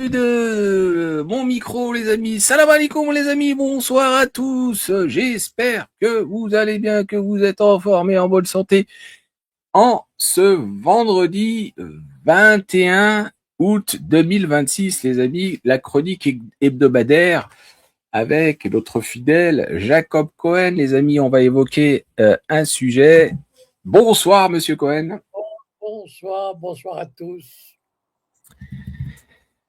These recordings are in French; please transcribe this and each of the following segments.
de mon micro, les amis. Salam alaikum, les amis. Bonsoir à tous. J'espère que vous allez bien, que vous êtes en forme et en bonne santé. En ce vendredi 21 août 2026, les amis, la chronique hebdomadaire avec notre fidèle Jacob Cohen. Les amis, on va évoquer un sujet. Bonsoir, monsieur Cohen. Bonsoir à tous.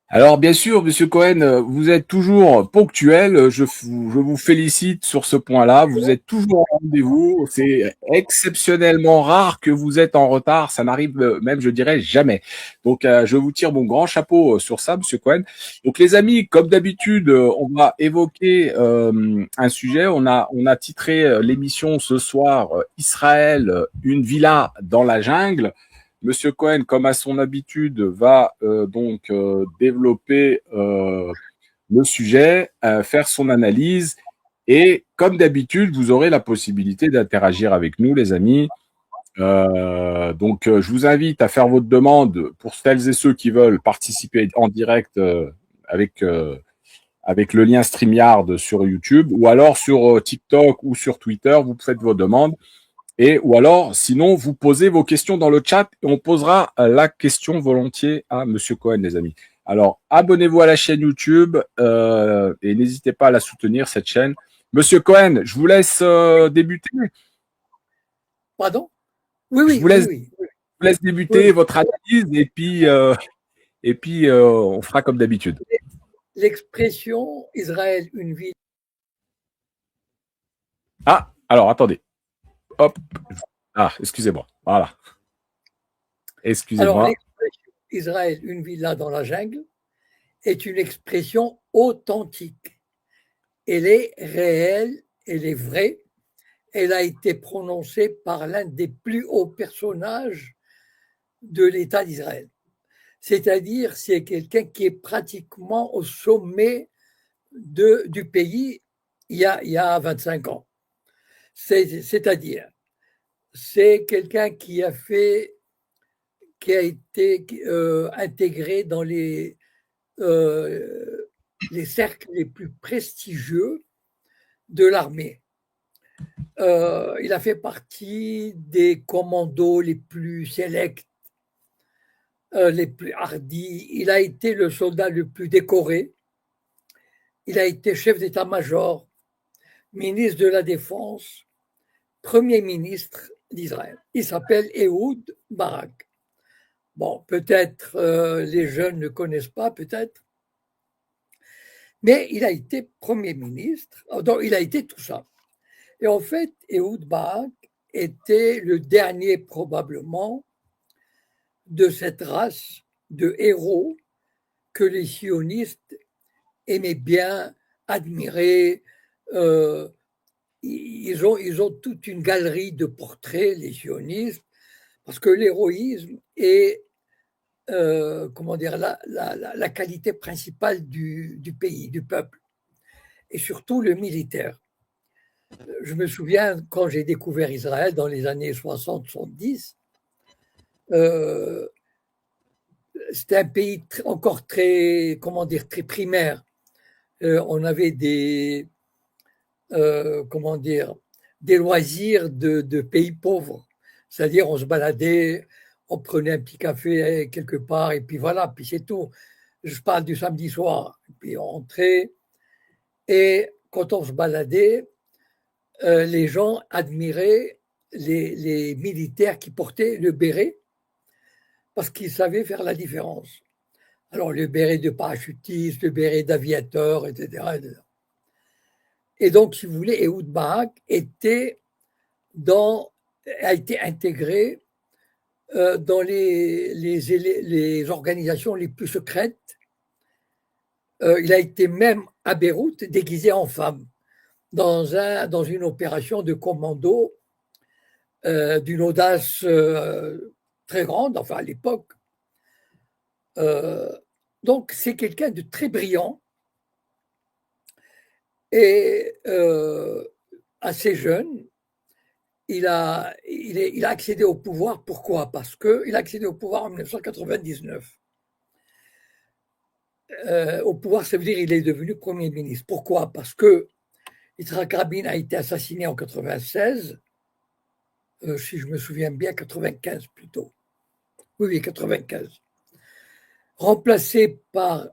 Alors bien sûr, Monsieur Cohen, vous êtes toujours ponctuel. Je vous félicite sur ce point-là. Vous êtes toujours au rendez-vous. C'est exceptionnellement rare que vous êtes en retard. Ça n'arrive même, je dirais, jamais. Donc je vous tire mon grand chapeau sur ça, Monsieur Cohen. Donc les amis, comme d'habitude, on va évoquer un sujet. On a titré l'émission ce soir Israël, une villa dans la jungle. Monsieur Cohen, comme à son habitude, va donc développer le sujet, faire son analyse et comme d'habitude, vous aurez la possibilité d'interagir avec nous, les amis. Donc, je vous invite à faire votre demande pour celles et ceux qui veulent participer en direct avec le lien StreamYard sur YouTube ou alors sur TikTok ou sur Twitter, vous faites vos demandes. Et ou alors, sinon, vous posez vos questions dans le chat et on posera la question volontiers à Monsieur Cohen, les amis. Alors, abonnez-vous à la chaîne YouTube et n'hésitez pas à la soutenir, cette chaîne. Monsieur Cohen, je vous laisse débuter. Pardon? Je vous laisse débuter votre analyse et puis on fera comme d'habitude. L'expression Israël, une ville. Ah, alors attendez. Hop. Ah, excusez-moi. Voilà. Alors, Excusez-moi. l'expression Israël, une villa dans la jungle, est une expression authentique. Elle est réelle, elle est vraie. Elle a été prononcée par l'un des plus hauts personnages de l'État d'Israël. C'est-à-dire, c'est quelqu'un qui est pratiquement au sommet du pays il y a 25 ans. C'est-à-dire, c'est quelqu'un qui a été intégré dans les cercles les plus prestigieux de l'armée. Il a fait partie des commandos les plus sélects, les plus hardis. Il a été le soldat le plus décoré. Il a été chef d'état-major, ministre de la Défense, premier ministre d'Israël. Il s'appelle Ehud Barak. Bon, peut-être les jeunes ne connaissent pas, peut-être. Mais il a été Premier ministre, donc il a été tout ça. Et en fait, Ehud Barak était le dernier probablement de cette race de héros que les sionistes aimaient bien admirer. Ils ont toute une galerie de portraits, les sionistes, parce que l'héroïsme est comment dire, la qualité principale du pays, du peuple, et surtout le militaire. Je me souviens, quand j'ai découvert Israël dans les années 60-70, c'était un pays encore très, comment dire, très primaire. On avait comment dire, des loisirs de pays pauvres. C'est-à-dire, on se baladait, on prenait un petit café quelque part, et puis voilà, puis c'est tout. Je parle du samedi soir. Et puis on rentrait, et quand on se baladait, les gens admiraient les militaires qui portaient le béret parce qu'ils savaient faire la différence. Alors, le béret de parachutiste, le béret d'aviateur, etc., etc. Et donc, si vous voulez, Ehud Barak a été intégré dans les organisations les plus secrètes. Il a été même à Beyrouth déguisé en femme dans une opération de commando d'une audace très grande, enfin à l'époque. Donc c'est quelqu'un de très brillant et assez jeune. Il a accédé au pouvoir. Pourquoi? Parce qu'il a accédé au pouvoir en 1999. au pouvoir, ça veut dire qu'il est devenu Premier ministre. Pourquoi? Parce que Yitzhak Rabin a été assassiné en 96, si je me souviens bien, 95 plutôt. Oui, oui, 95. Remplacé par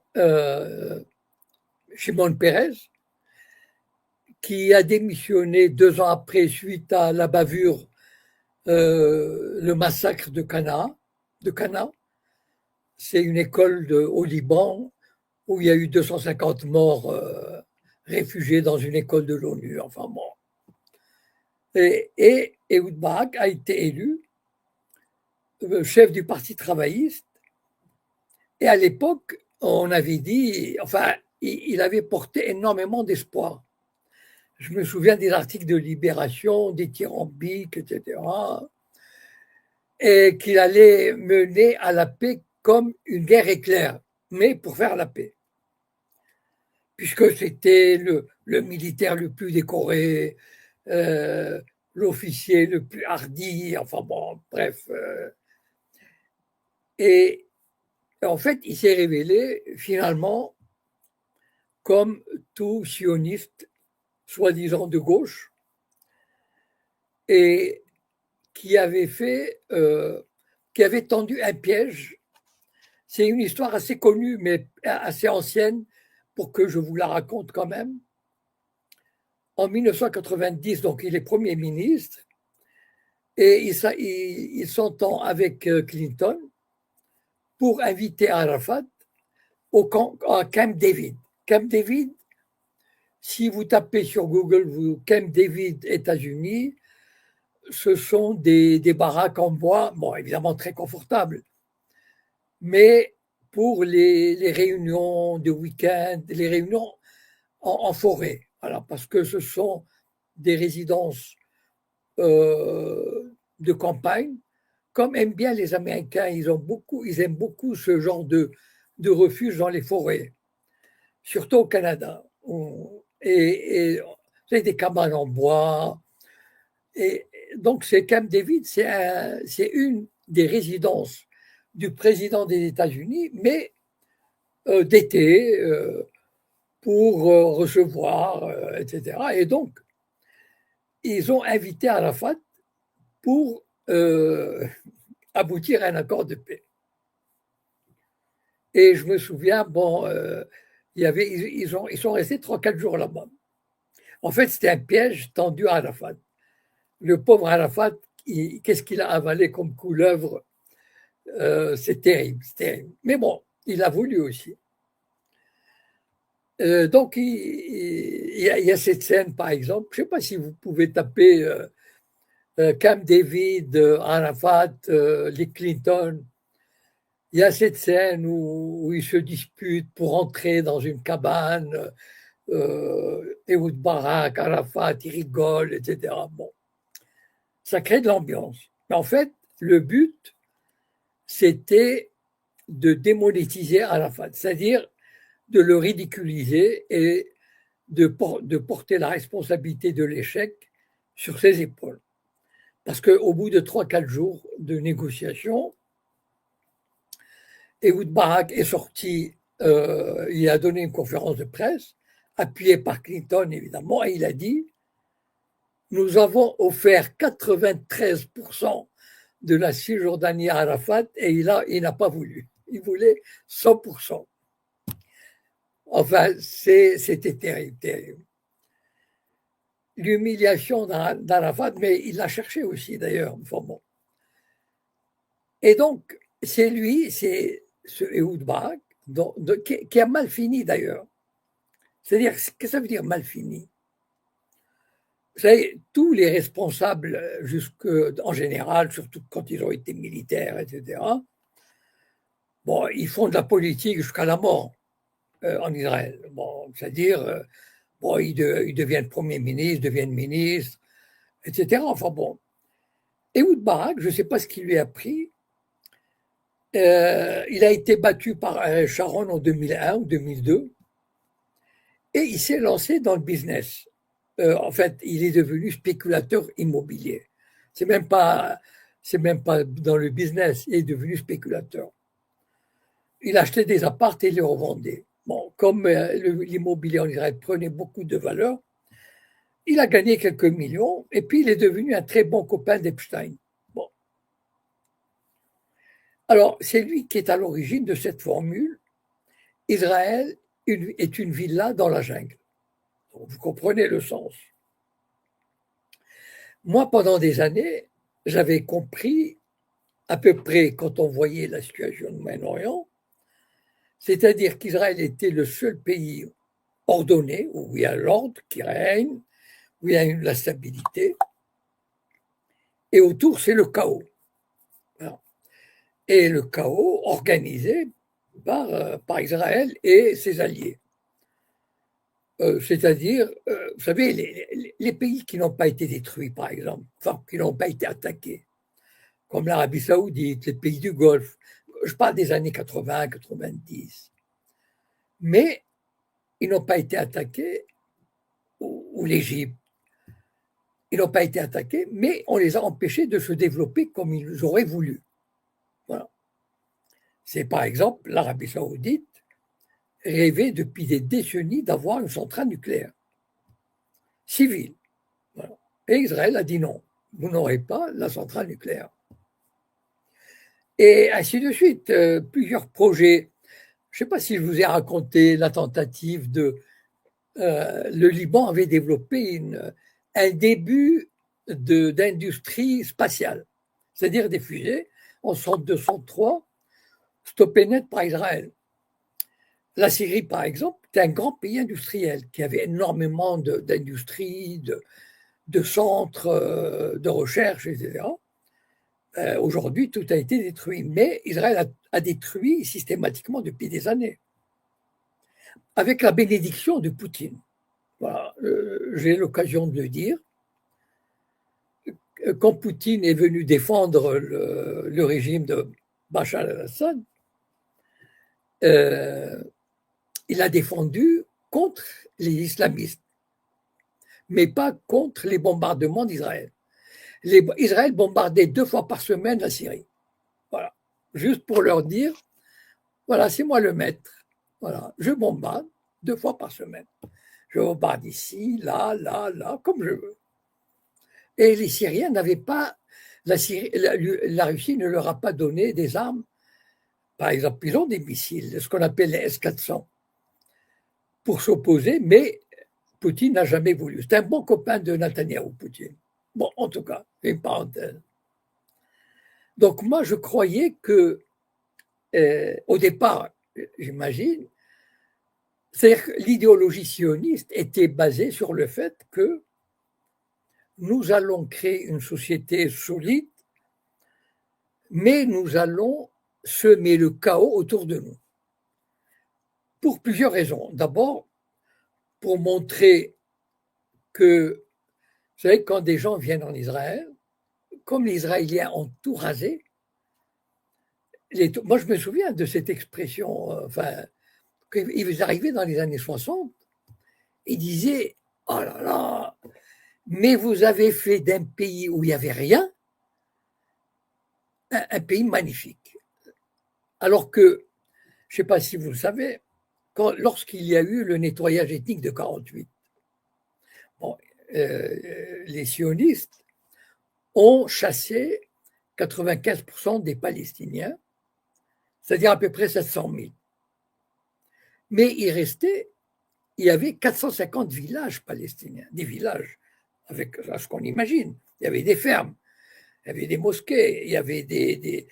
Shimon Peres, qui a démissionné 2 ans après suite à la bavure, le massacre de Cana. C'est une école au Liban où il y a eu 250 morts réfugiés dans une école de l'ONU. Enfin bon. Et Ehud Barak a été élu chef du Parti travailliste. Et à l'époque, on avait dit, enfin, il avait porté énormément d'espoir. Je me souviens des articles de Libération, des dithyrambiques, etc. Et qu'il allait mener à la paix comme une guerre éclair, mais pour faire la paix. Puisque c'était le militaire le plus décoré, l'officier le plus hardi, enfin bon, bref. Et en fait, il s'est révélé finalement comme tout sioniste, soi-disant de gauche, et qui avait qui avait tendu un piège. C'est une histoire assez connue, mais assez ancienne, pour que je vous la raconte quand même. En 1990, donc il est Premier ministre, et il s'entend avec Clinton pour inviter Arafat à Camp David. Camp David, si vous tapez sur Google Camp David États-Unis, ce sont des baraques en bois, bon, évidemment très confortables, mais pour les réunions de week-end, les réunions en forêt, voilà, parce que ce sont des résidences de campagne, comme aiment bien les Américains, ils aiment beaucoup ce genre de refuge dans les forêts, surtout au Canada. Et c'est des cabanes en bois. Et donc, c'est Camp David, c'est une des résidences du président des États-Unis, mais d'été, pour recevoir, etc. Et donc, ils ont invité Arafat pour aboutir à un accord de paix. Et je me souviens, bon, ils sont restés 3-4 jours là-bas. En fait, c'était un piège tendu à Arafat. Le pauvre Arafat, qu'est-ce qu'il a avalé comme couleuvre? C'est terrible, c'est terrible. Mais bon, il a voulu aussi. Donc, il y a cette scène, par exemple, je ne sais pas si vous pouvez taper Camp David, Arafat, les Clinton. Il y a cette scène où ils se disputent pour entrer dans une cabane, Ehud Barak, Arafat, ils rigolent, etc. Bon, ça crée de l'ambiance. Mais en fait, le but, c'était de démonétiser Arafat, c'est-à-dire de le ridiculiser et de porter la responsabilité de l'échec sur ses épaules. Parce qu'au bout de 3-4 jours de négociations, Ehud Barak est sorti, il a donné une conférence de presse, appuyé par Clinton évidemment, et il a dit: nous avons offert 93% de la Cisjordanie à Arafat et il n'a pas voulu. Il voulait 100%. Enfin, c'était terrible, terrible. L'humiliation d'Arafat, mais il l'a cherché aussi d'ailleurs. Enfin bon. Et donc, c'est lui, c'est ce Ehud Barak, qui a mal fini d'ailleurs. C'est-à-dire, qu'est-ce que ça veut dire mal fini? Vous savez, tous les responsables, en général, surtout quand ils ont été militaires, etc., bon, ils font de la politique jusqu'à la mort en Israël. Bon, c'est-à-dire, bon, ils deviennent Premier ministre, deviennent ministres, etc. Enfin bon. Ehud Barak, je ne sais pas ce qui lui a pris. Il a été battu par Sharon en 2001 ou 2002 et il s'est lancé dans le business. En fait, il est devenu spéculateur immobilier. C'est même pas dans le business, il est devenu spéculateur. il achetait des apparts et les revendait. Bon, comme l'immobilier en Israël prenait beaucoup de valeur, il a gagné quelques millions et puis il est devenu un très bon copain d'Epstein. Bon. Alors, c'est lui qui est à l'origine de cette formule: Israël est une villa dans la jungle. Donc, vous comprenez le sens. Moi, pendant des années, j'avais compris à peu près quand on voyait la situation du Moyen-Orient, c'est-à-dire qu'Israël était le seul pays ordonné, où il y a l'ordre qui règne, où il y a la stabilité, et autour, c'est le chaos. Voilà. Et le chaos organisé par Israël et ses alliés. C'est-à-dire, vous savez, les pays qui n'ont pas été détruits, par exemple, enfin, qui n'ont pas été attaqués, comme l'Arabie Saoudite, les pays du Golfe, je parle des années 80, 90, mais ils n'ont pas été attaqués, ou l'Égypte, ils n'ont pas été attaqués, mais on les a empêchés de se développer comme ils auraient voulu. Voilà. C'est par exemple l'Arabie Saoudite rêvait depuis des décennies d'avoir une centrale nucléaire civile. Voilà. Et Israël a dit non, vous n'aurez pas la centrale nucléaire. Et ainsi de suite, plusieurs projets. Je ne sais pas si je vous ai raconté la tentative de... le Liban avait développé un début d'industrie spatiale, c'est-à-dire des fusées en 1963, stoppées net par Israël. La Syrie, par exemple, est un grand pays industriel qui avait énormément d'industries, de centres de recherche, etc. Aujourd'hui, tout a été détruit, mais Israël a détruit systématiquement depuis des années, avec la bénédiction de Poutine. Voilà, j'ai l'occasion de le dire. Quand Poutine est venu défendre le régime de Bachar el-Assad, il a défendu contre les islamistes, mais pas contre les bombardements d'Israël. Israël bombardait 2 fois par semaine la Syrie. Voilà. Juste pour leur dire, voilà, c'est moi le maître. Voilà. Je bombarde 2 fois par semaine. Je bombarde ici, là, comme je veux. Et les Syriens n'avaient pas, la Russie ne leur a pas donné des armes. Par exemple, ils ont des missiles, ce qu'on appelle les S-400, pour s'opposer, mais Poutine n'a jamais voulu. C'est un bon copain de Netanyahou, Poutine. Bon, en tout cas, c'est une parenthèse. Donc moi, je croyais que, au départ, j'imagine, c'est-à-dire que l'idéologie sioniste était basée sur le fait que nous allons créer une société solide, mais nous allons semer le chaos autour de nous. Pour plusieurs raisons. D'abord, pour montrer que, vous savez, quand des gens viennent en Israël, comme les Israéliens ont tout rasé, moi je me souviens de cette expression, enfin, ils arrivaient dans les années 60, ils disaient, oh là là, mais vous avez fait d'un pays où il n'y avait rien, un pays magnifique. Alors que, je ne sais pas si vous le savez, lorsqu'il y a eu le nettoyage ethnique de 1948, bon, les sionistes ont chassé 95% des Palestiniens, c'est-à-dire à peu près 700 000. Mais il y avait 450 villages palestiniens, des villages avec ce qu'on imagine. Il y avait des fermes, il y avait des mosquées, il y avait des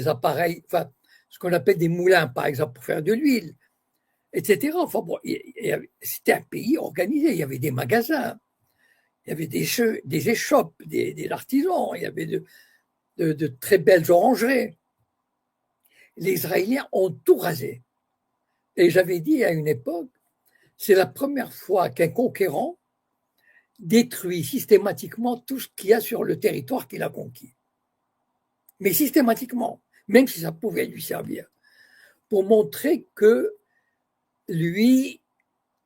appareils, enfin, ce qu'on appelle des moulins, par exemple, pour faire de l'huile, etc. Enfin bon, c'était un pays organisé, il y avait des magasins, il y avait des échoppes, des artisans, il y avait de très belles orangeries. Les Israéliens ont tout rasé. Et j'avais dit à une époque, c'est la première fois qu'un conquérant détruit systématiquement tout ce qu'il y a sur le territoire qu'il a conquis. Mais systématiquement, même si ça pouvait lui servir, pour montrer que lui,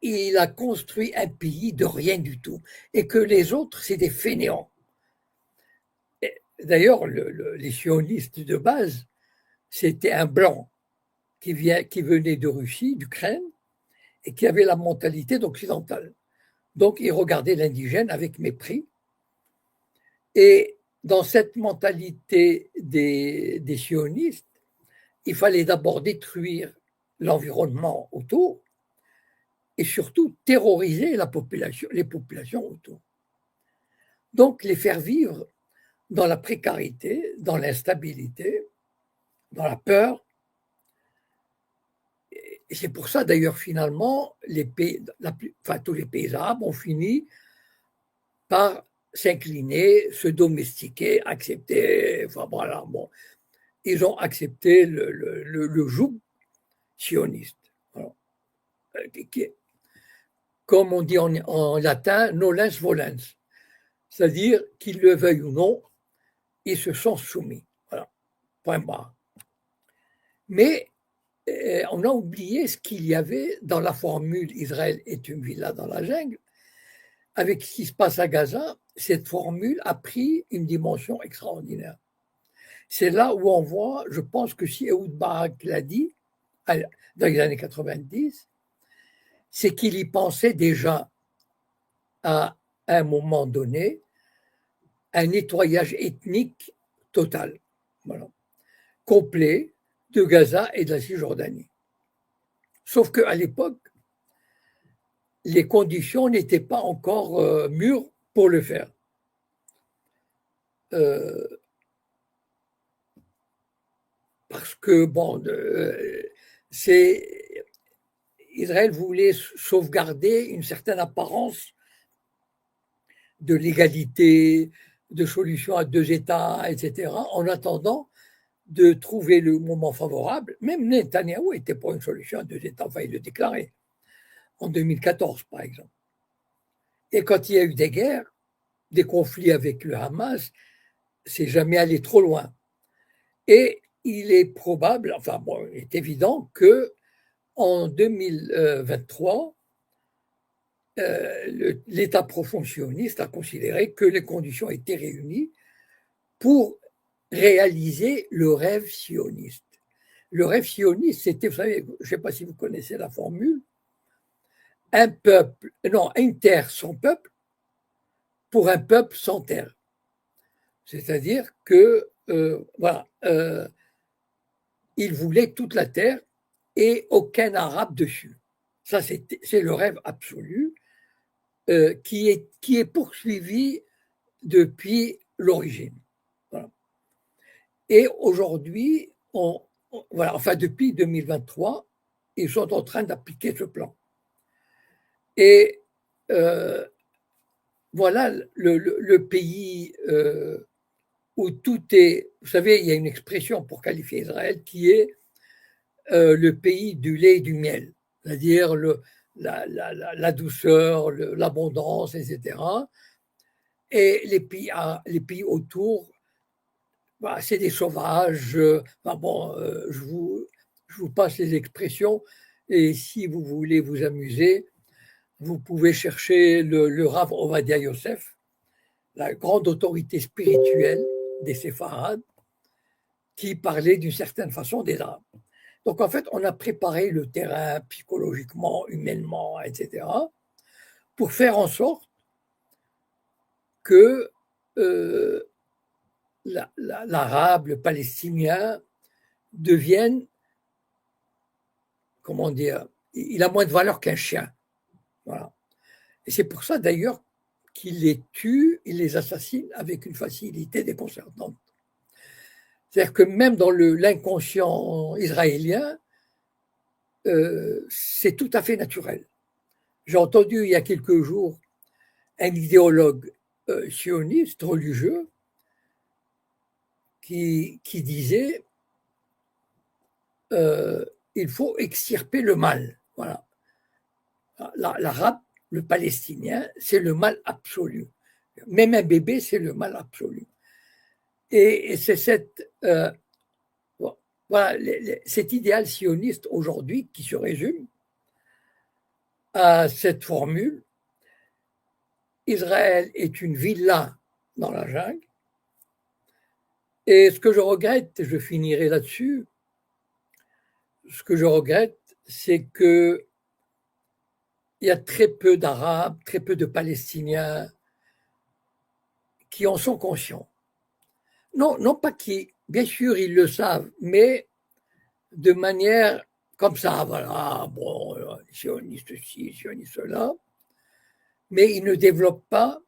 il a construit un pays de rien du tout et que les autres, c'est des fainéants. D'ailleurs, les sionistes de base, c'était un blanc qui venait de Russie, d'Ukraine, et qui avait la mentalité d'occidental. Donc, il regardait l'indigène avec mépris. Et dans cette mentalité des sionistes, il fallait d'abord détruire l'environnement autour et surtout terroriser les populations autour. Donc, les faire vivre dans la précarité, dans l'instabilité, dans la peur. Et c'est pour ça, d'ailleurs, finalement, tous les pays arabes ont fini par s'incliner, se domestiquer, accepter. Enfin, voilà, bon, ils ont accepté le joug sioniste. Voilà. Comme on dit en latin, nolens volens. C'est-à-dire qu'ils le veuillent ou non, ils se sont soumis. Voilà. Point barre. Mais on a oublié ce qu'il y avait dans la formule Israël est une villa dans la jungle. Avec ce qui se passe à Gaza, cette formule a pris une dimension extraordinaire. C'est là où on voit, je pense que si Ehud Barak l'a dit, dans les années 90, c'est qu'il y pensait déjà à un moment donné un nettoyage ethnique total, voilà, complet de Gaza et de la Cisjordanie. Sauf qu'à l'époque, les conditions n'étaient pas encore mûres pour le faire. Parce que, bon, Israël voulait sauvegarder une certaine apparence de l'égalité, de solution à deux États, etc., en attendant de trouver le moment favorable. Même Netanyahou était pour une solution à deux États, enfin, il le déclarait, en 2014, par exemple. Et quand il y a eu des guerres, des conflits avec le Hamas, c'est jamais allé trop loin. Et il est probable, enfin, bon, il est évident que en 2023, l'État profond sioniste a considéré que les conditions étaient réunies pour réaliser le rêve sioniste. Le rêve sioniste, c'était, vous savez, je ne sais pas si vous connaissez la formule, une terre sans peuple pour un peuple sans terre. C'est-à-dire que, voilà, il voulait toute la terre et aucun arabe dessus. Ça, c'est le rêve absolu qui est poursuivi depuis l'origine. Voilà. Et aujourd'hui, voilà, enfin depuis 2023, ils sont en train d'appliquer ce plan. Et voilà le pays où tout est. Vous savez, il y a une expression pour qualifier Israël qui est le pays du lait et du miel, c'est-à-dire la douceur, l'abondance, etc. Et les pays autour, bah, c'est des sauvages. Bah bon, je vous passe les expressions et si vous voulez vous amuser, vous pouvez chercher le Rav Ovadia Yosef, la grande autorité spirituelle des séfarades, qui parlait d'une certaine façon des Arabes. Donc en fait, on a préparé le terrain psychologiquement, humainement, etc., pour faire en sorte que l'arabe, le palestinien devienne, comment dire, il a moins de valeur qu'un chien. Voilà. Et c'est pour ça d'ailleurs qu'il les tue, il les assassine avec une facilité déconcertante. C'est-à-dire que même dans l'inconscient israélien, c'est tout à fait naturel. J'ai entendu il y a quelques jours un idéologue sioniste religieux qui disait il faut extirper le mal. Voilà. L'arabe, le palestinien, c'est le mal absolu. Même un bébé, c'est le mal absolu. Et c'est voilà, cet idéal sioniste aujourd'hui qui se résume à cette formule: Israël est une villa dans la jungle. Et ce que je regrette, je finirai là-dessus, ce que je regrette, c'est que il y a très peu d'Arabes, très peu de Palestiniens qui en sont conscients. Non, non pas qui, bien sûr, ils le savent, mais de manière comme ça, voilà, bon, sioniste ci, sioniste cela, mais ils ne développent pas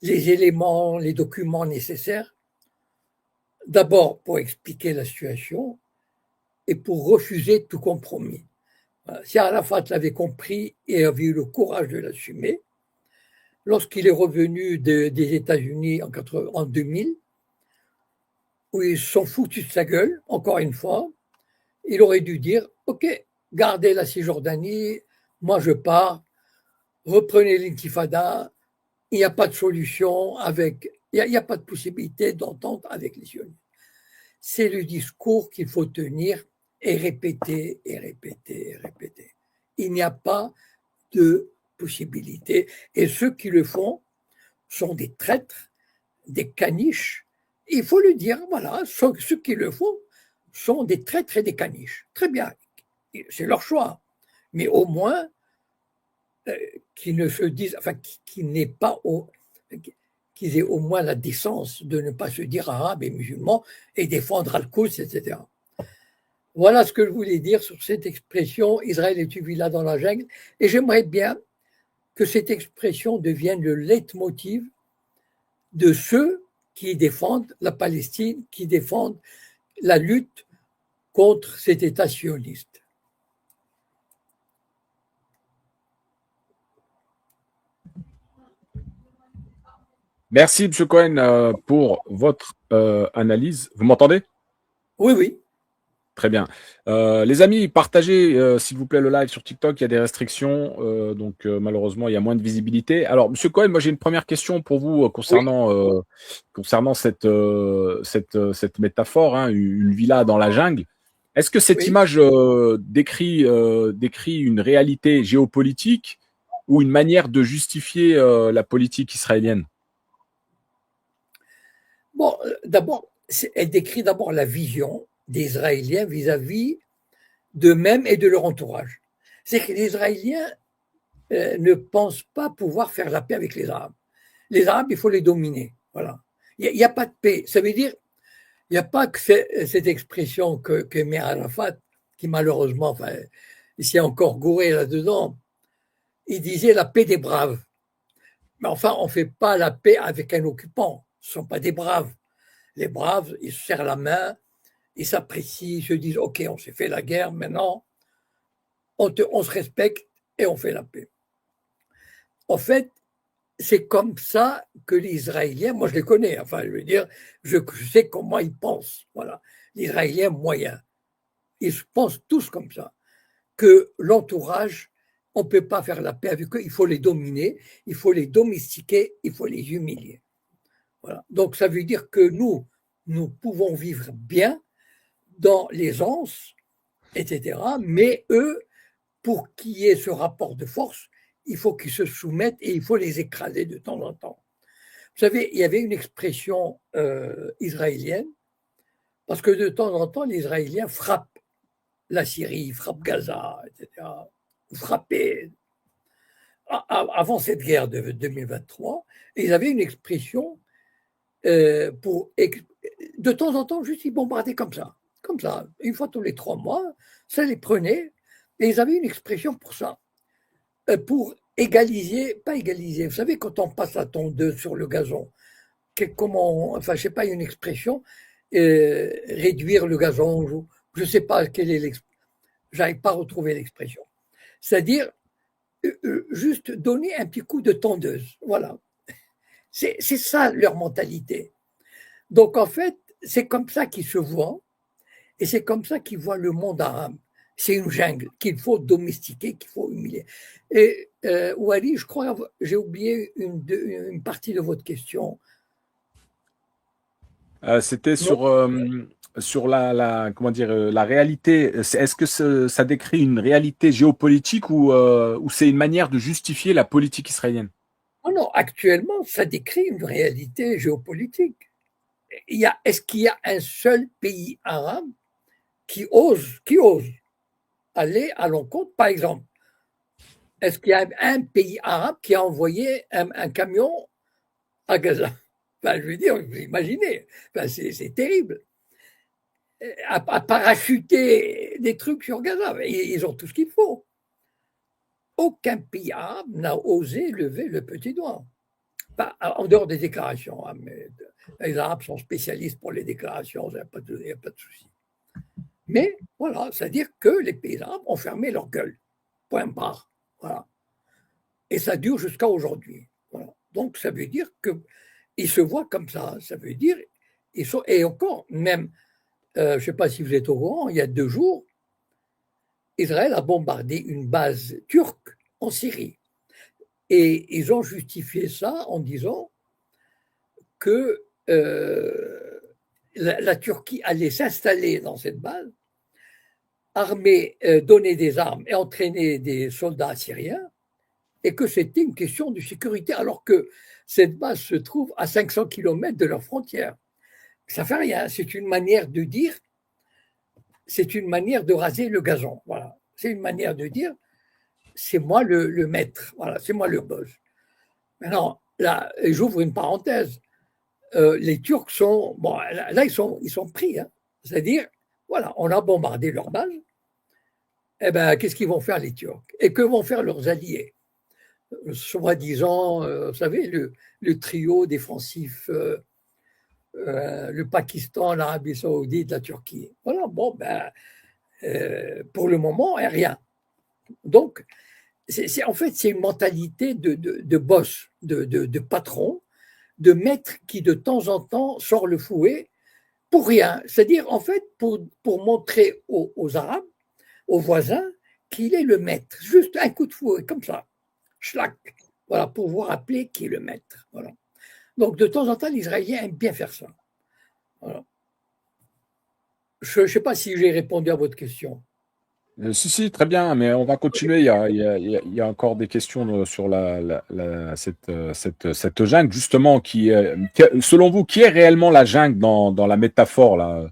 les éléments, les documents nécessaires, d'abord pour expliquer la situation et pour refuser tout compromis. Si Arafat l'avait compris et avait eu le courage de l'assumer, lorsqu'il est revenu des États-Unis en 2000, où ils se sont foutus de sa gueule, encore une fois, il aurait dû dire, OK, gardez la Cisjordanie, moi je pars, reprenez l'intifada, il n'y a pas de solution il n'y a pas de possibilité d'entente avec les sionistes. C'est le discours qu'il faut tenir et répéter et répéter et répéter. Il n'y a pas de possibilité. Et ceux qui le font sont des traîtres, des caniches. Il faut le dire, voilà, ceux qui le font sont des traîtres et des caniches. Très bien, c'est leur choix. Mais au moins, qu'ils ne se disent, enfin, qu'ils n'aient pas qu'ils aient au moins la décence de ne pas se dire arabes et musulmans et défendre Al-Quds, etc. Voilà ce que je voulais dire sur cette expression Israël est une villa dans la jungle. Et j'aimerais bien que cette expression devienne le leitmotiv de ceux qui défendent la Palestine, qui défendent la lutte contre cet État sioniste. Merci, M. Cohen, pour votre analyse. Vous m'entendez? Oui, oui. Très bien. Les amis, partagez, s'il vous plaît, le live sur TikTok. Il y a des restrictions, donc malheureusement, il y a moins de visibilité. Alors, M. Cohen, moi, j'ai une première question pour vous Oui, concernant cette métaphore, hein, une villa dans la jungle. Est-ce que cette oui. image décrit une réalité géopolitique ou une manière de justifier la politique israélienne? Bon, d'abord, elle décrit d'abord la vision des Israéliens vis-à-vis d'eux-mêmes et de leur entourage. C'est que les Israéliens ne pensent pas pouvoir faire la paix avec les Arabes. Les Arabes, il faut les dominer. Voilà. Il n'y a pas de paix. Ça veut dire, il n'y a pas que cette expression que met Arafat, qui malheureusement, enfin, il s'est encore gouré là-dedans, il disait la paix des braves. Mais enfin, on ne fait pas la paix avec un occupant. Ce ne sont pas des braves. Les braves, ils se serrent la main, ils s'apprécient, ils se disent, OK, on s'est fait la guerre, maintenant, on se respecte et on fait la paix. En fait, c'est comme ça que les Israéliens, moi je les connais, enfin je veux dire, je sais comment ils pensent, voilà. Les Israéliens moyens, ils pensent tous comme ça, que l'entourage, on ne peut pas faire la paix avec eux, il faut les dominer, il faut les domestiquer, il faut les humilier. Voilà. Donc ça veut dire que nous pouvons vivre bien dans l'aisance, etc. Mais eux, pour qu'il y ait ce rapport de force, il faut qu'ils se soumettent et il faut les écraser de temps en temps. Vous savez, il y avait une expression israélienne, parce que de temps en temps, les Israéliens frappent la Syrie, frappent Gaza, etc. Frappaient avant cette guerre de 2023, et ils avaient une expression pour de temps en temps, juste ils bombardaient comme ça, une fois tous les 3 mois, ça les prenait, et ils avaient une expression pour ça, pour égaliser, pas égaliser, vous savez, quand on passe la tondeuse sur le gazon, comment, enfin, je sais pas, une expression, réduire le gazon, je sais pas quelle est l'expression, j'arrive pas à retrouver l'expression. C'est-à-dire, juste donner un petit coup de tondeuse, voilà. C'est ça leur mentalité. Donc en fait, c'est comme ça qu'ils se voient et c'est comme ça qu'ils voient le monde arabe. C'est une jungle qu'il faut domestiquer, qu'il faut humilier. Et Wally, je crois, j'ai oublié une partie de votre question. C'était Non, sur comment dire, la réalité. Est-ce que ça décrit une réalité géopolitique ou c'est une manière de justifier la politique israélienne? non, non, actuellement, ça décrit une réalité géopolitique. Est-ce qu'il y a un seul pays arabe qui osent aller à l'encontre. Par exemple, est-ce qu'il y a un pays arabe qui a envoyé un camion à Gaza? Enfin, je veux dire, vous imaginez, enfin, c'est terrible. À parachuter des trucs sur Gaza, ils ont tout ce qu'il faut. Aucun pays arabe n'a osé lever le petit doigt. Pas, en dehors des déclarations, hein, mais les Arabes sont spécialistes pour les déclarations, il n'y a pas de souci. Mais voilà, c'est-à-dire que les pays arabes ont fermé leur gueule. Point barre. Voilà. Et ça dure jusqu'à aujourd'hui. Voilà. Donc ça veut dire qu'ils se voient comme ça. Ça veut dire, et encore, même, je ne sais pas si vous êtes au courant, il y a 2 jours, Israël a bombardé une base turque en Syrie. Et ils ont justifié ça en disant que la Turquie allait s'installer dans cette base, armer, donner des armes et entraîner des soldats syriens, et que c'était une question de sécurité, alors que cette base se trouve à 500 km de leurs frontières. Ça fait rien, c'est une manière de dire, c'est une manière de raser le gazon. Voilà. C'est une manière de dire, c'est moi le maître, voilà, c'est moi le boss. Maintenant, là, j'ouvre une parenthèse. Les Turcs sont, bon, là ils sont pris. Hein. C'est-à-dire, voilà, on a bombardé leur base. Eh ben, qu'est-ce qu'ils vont faire les Turcs? Et que vont faire leurs alliés? Soi-disant, vous savez, le trio défensif, le Pakistan, l'Arabie Saoudite, la Turquie. Voilà, bon, ben, pour le moment, rien. Donc, en fait, c'est une mentalité de boss, de patron, de maître qui de temps en temps sort le fouet pour rien. C'est-à-dire, en fait, pour montrer aux Arabes, aux voisins, qu'il est le maître. Juste un coup de fouet, comme ça. Schlack. Voilà, pour vous rappeler qui est le maître. Voilà. Donc, de temps en temps, l'Israélien aime bien faire ça. Voilà. Je ne sais pas si j'ai répondu à votre question. Si, très bien, mais on va continuer. Il y a encore des questions sur cette jungle, justement, selon vous, qui est réellement la jungle dans la métaphore, là?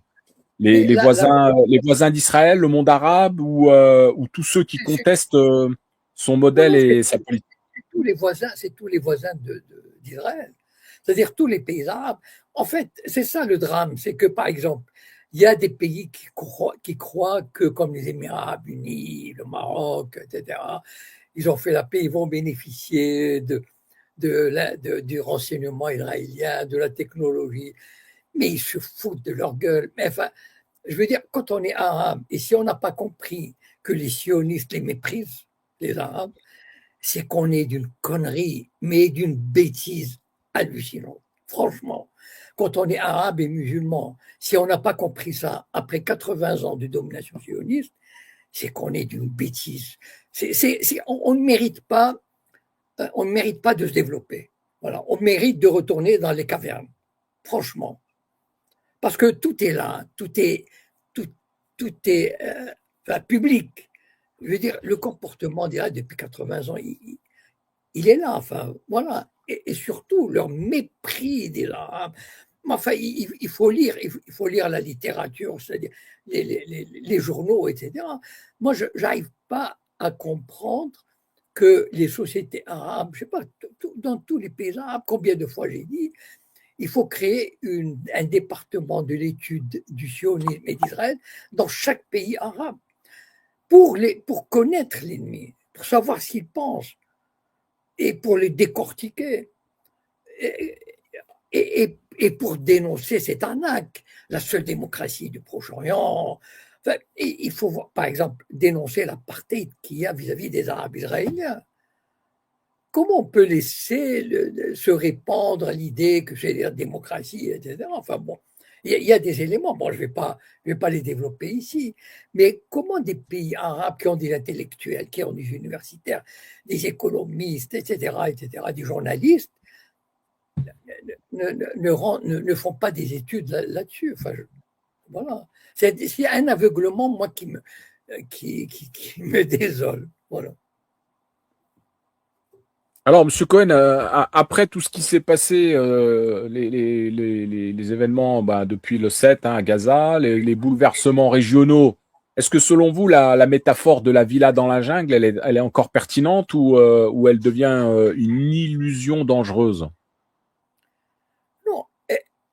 Mais Les voisins d'Israël, le monde arabe ou tous ceux qui c'est, contestent son non, modèle non, et sa politique? c'est tous les voisins d'Israël. C'est-à-dire tous les pays arabes. En fait, c'est ça le drame, c'est que, par exemple, il y a des pays qui croient que, comme les Émirats arabes unis, le Maroc, etc., ils ont fait la paix, ils vont bénéficier du renseignement israélien, de la technologie, mais ils se foutent de leur gueule. Mais enfin, je veux dire, quand on est arabe, et si on n'a pas compris que les sionistes les méprisent, les arabes, c'est qu'on est d'une connerie, mais d'une bêtise hallucinante. Franchement, quand on est arabe et musulman, si on n'a pas compris ça après 80 ans de domination sioniste, c'est qu'on est d'une bêtise. On ne mérite pas, on ne mérite pas de se développer. Voilà, on mérite de retourner dans les cavernes. Franchement, parce que tout est là, tout, tout est public. Je veux dire, le comportement d'Israël depuis 80 ans, il est là. Enfin, voilà. Et surtout, leur mépris des Arabes. Enfin, il faut lire la littérature, c'est-à-dire les journaux, etc. Moi, je n'arrive pas à comprendre que les sociétés arabes, je ne sais pas, dans tous les pays arabes, combien de fois j'ai dit, il faut créer un département de l'étude du sionisme et d'Israël dans chaque pays arabe pour connaître l'ennemi, pour savoir ce qu'il pense et pour les décortiquer et, et pour dénoncer cette arnaque, la seule démocratie du Proche-Orient. Enfin, il faut, par exemple, dénoncer l'apartheid qu'il y a vis-à-vis des Arabes israéliens. Comment on peut laisser se répandre l'idée que c'est la démocratie, etc. Enfin bon, il y a des éléments, bon, je vais pas les développer ici, mais comment des pays arabes qui ont des intellectuels, qui ont des universitaires, des économistes, etc., des journalistes, ne font pas des études là-dessus. Enfin, voilà. C'est un aveuglement, moi, qui me désole. Voilà. Alors, Monsieur Cohen, après tout ce qui s'est passé, les événements bah, depuis le 7 hein, à Gaza, les bouleversements régionaux, est-ce que selon vous, la métaphore de la villa dans la jungle, elle est encore pertinente ou elle devient une illusion dangereuse? Non,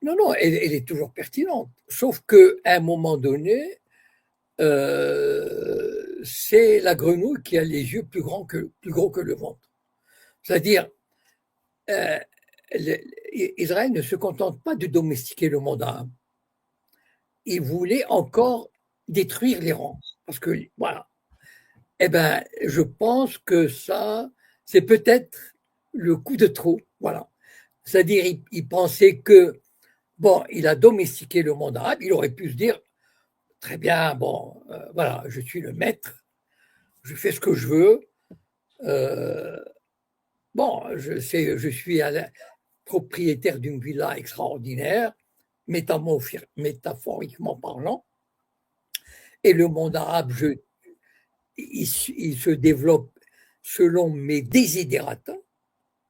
non, non, elle est toujours pertinente. Sauf qu'à un moment donné, c'est la grenouille qui a les yeux plus gros que le ventre. C'est-à-dire, euh, Israël ne se contente pas de domestiquer le monde arabe. Il voulait encore détruire l'Iran. Parce que, voilà. Eh ben, je pense que ça, c'est peut-être le coup de trop. Voilà. C'est-à-dire, il pensait que, bon, il a domestiqué le monde arabe. Il aurait pu se dire, très bien, bon, voilà, je suis le maître, je fais ce que je veux. Euh, bon, je suis propriétaire d'une villa extraordinaire, métaphoriquement parlant, et le monde arabe, il se développe selon mes désidératas.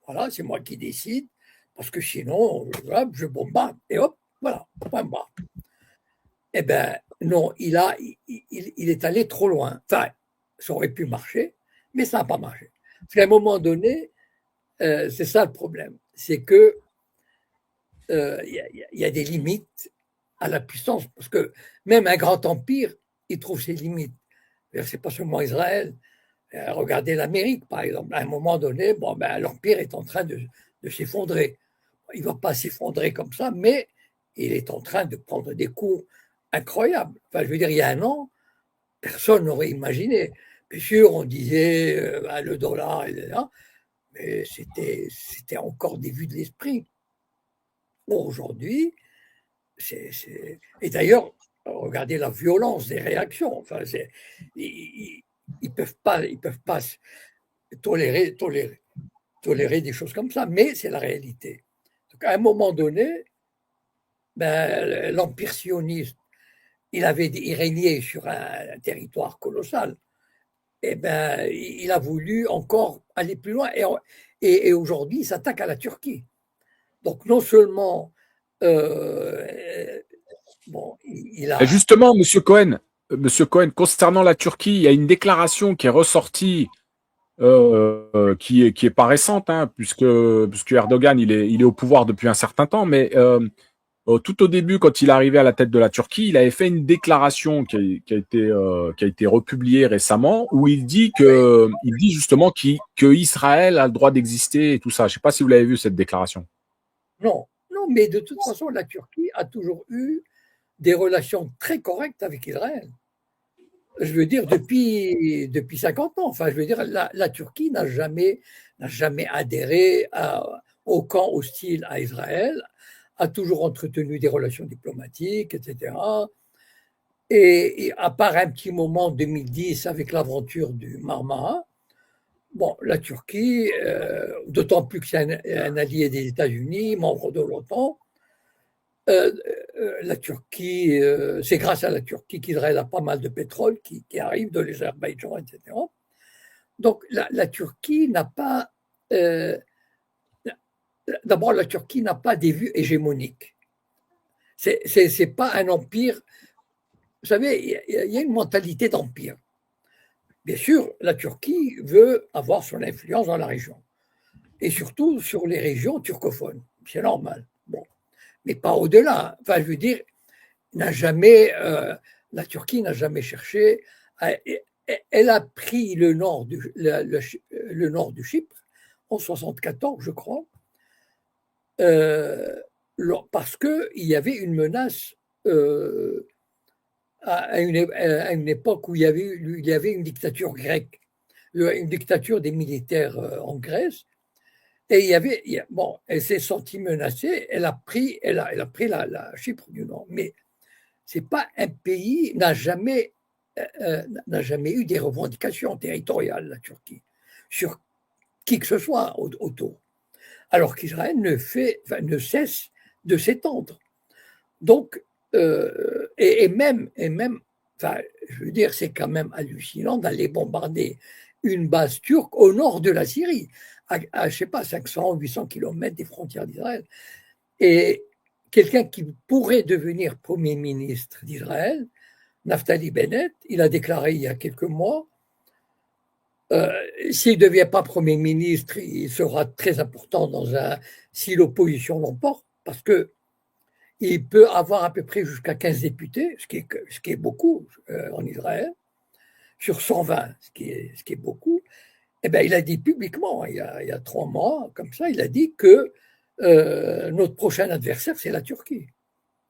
Voilà, c'est moi qui décide, parce que sinon, hop, je bombarde, et hop, voilà, point barre. Eh bien, non, il est allé trop loin. Enfin, ça aurait pu marcher, mais ça n'a pas marché. Parce qu'à un moment donné, c'est ça le problème, c'est que y a des limites à la puissance, parce que même un grand empire, il trouve ses limites. C'est pas seulement Israël. Regardez l'Amérique, par exemple. À un moment donné, bon, ben, l'empire est en train de s'effondrer. Il ne va pas s'effondrer comme ça, mais il est en train de prendre des coups incroyables. Enfin, je veux dire, il y a un an, personne n'aurait imaginé. Bien sûr, on disait le dollar, etc., mais c'était encore des vues de l'esprit. Aujourd'hui, et d'ailleurs, regardez la violence des réactions. Enfin, ils ne peuvent pas tolérer des choses comme ça, mais c'est la réalité. Donc, à un moment donné, ben, l'empire sioniste, il régnait sur un territoire colossal. Et ben, il a voulu encore aller plus loin. Et aujourd'hui, il s'attaque à la Turquie. Donc, non seulement bon, il Et a. justement, Monsieur Cohen, concernant la Turquie, il y a une déclaration qui est ressortie qui est pas récente, hein, puisque Erdogan il est au pouvoir depuis un certain temps, mais tout au début, quand il est arrivé à la tête de la Turquie, il avait fait une déclaration qui a été republiée récemment, où il dit justement que Israël a le droit d'exister et tout ça. Je sais pas si vous l'avez vu cette déclaration. Non, non, mais de toute façon, la Turquie a toujours eu des relations très correctes avec Israël. Je veux dire, depuis 50 ans. Enfin, je veux dire, la Turquie n'a jamais adhéré au camp hostile à Israël, a toujours entretenu des relations diplomatiques, etc. Et à part un petit moment en 2010 avec l'aventure du Marmara, bon, la Turquie, d'autant plus que c'est un allié des États-Unis, membre de l'OTAN, la Turquie, c'est grâce à la Turquie qu'Israël a pas mal de pétrole qui arrive de l'Azerbaïdjan, etc. Donc la Turquie n'a pas, euh, d'abord la Turquie n'a pas des vues hégémoniques. C'est pas un empire. Vous savez, il y a une mentalité d'empire. Bien sûr, la Turquie veut avoir son influence dans la région et surtout sur les régions turcophones. C'est normal. Bon, mais pas au-delà. Enfin, je veux dire, n'a jamais, la Turquie n'a jamais cherché. Elle a pris le nord du Chypre en 74, je crois, euh, parce qu'il y avait une menace à une époque où il y avait une dictature grecque, une dictature des militaires en Grèce. Et bon, elle s'est sentie menacée, elle a pris la Chypre du Nord. Mais c'est pas un pays n'a jamais eu des revendications territoriales, la Turquie, sur qui que ce soit autour. Alors qu'Israël ne cesse de s'étendre. Donc, et même, enfin, je veux dire, c'est quand même hallucinant d'aller bombarder une base turque au nord de la Syrie, à je sais pas, 500, 800 kilomètres des frontières d'Israël. Et quelqu'un qui pourrait devenir Premier ministre d'Israël, Naftali Bennett, il a déclaré il y a quelques mois, s'il ne devient pas Premier ministre, il sera très important si l'opposition l'emporte, parce que il peut avoir à peu près jusqu'à 15 députés, ce qui est beaucoup en Israël, sur 120, ce qui est beaucoup. Eh bien, il a dit publiquement, il y a 3 mois, comme ça, il a dit que notre prochain adversaire, c'est la Turquie.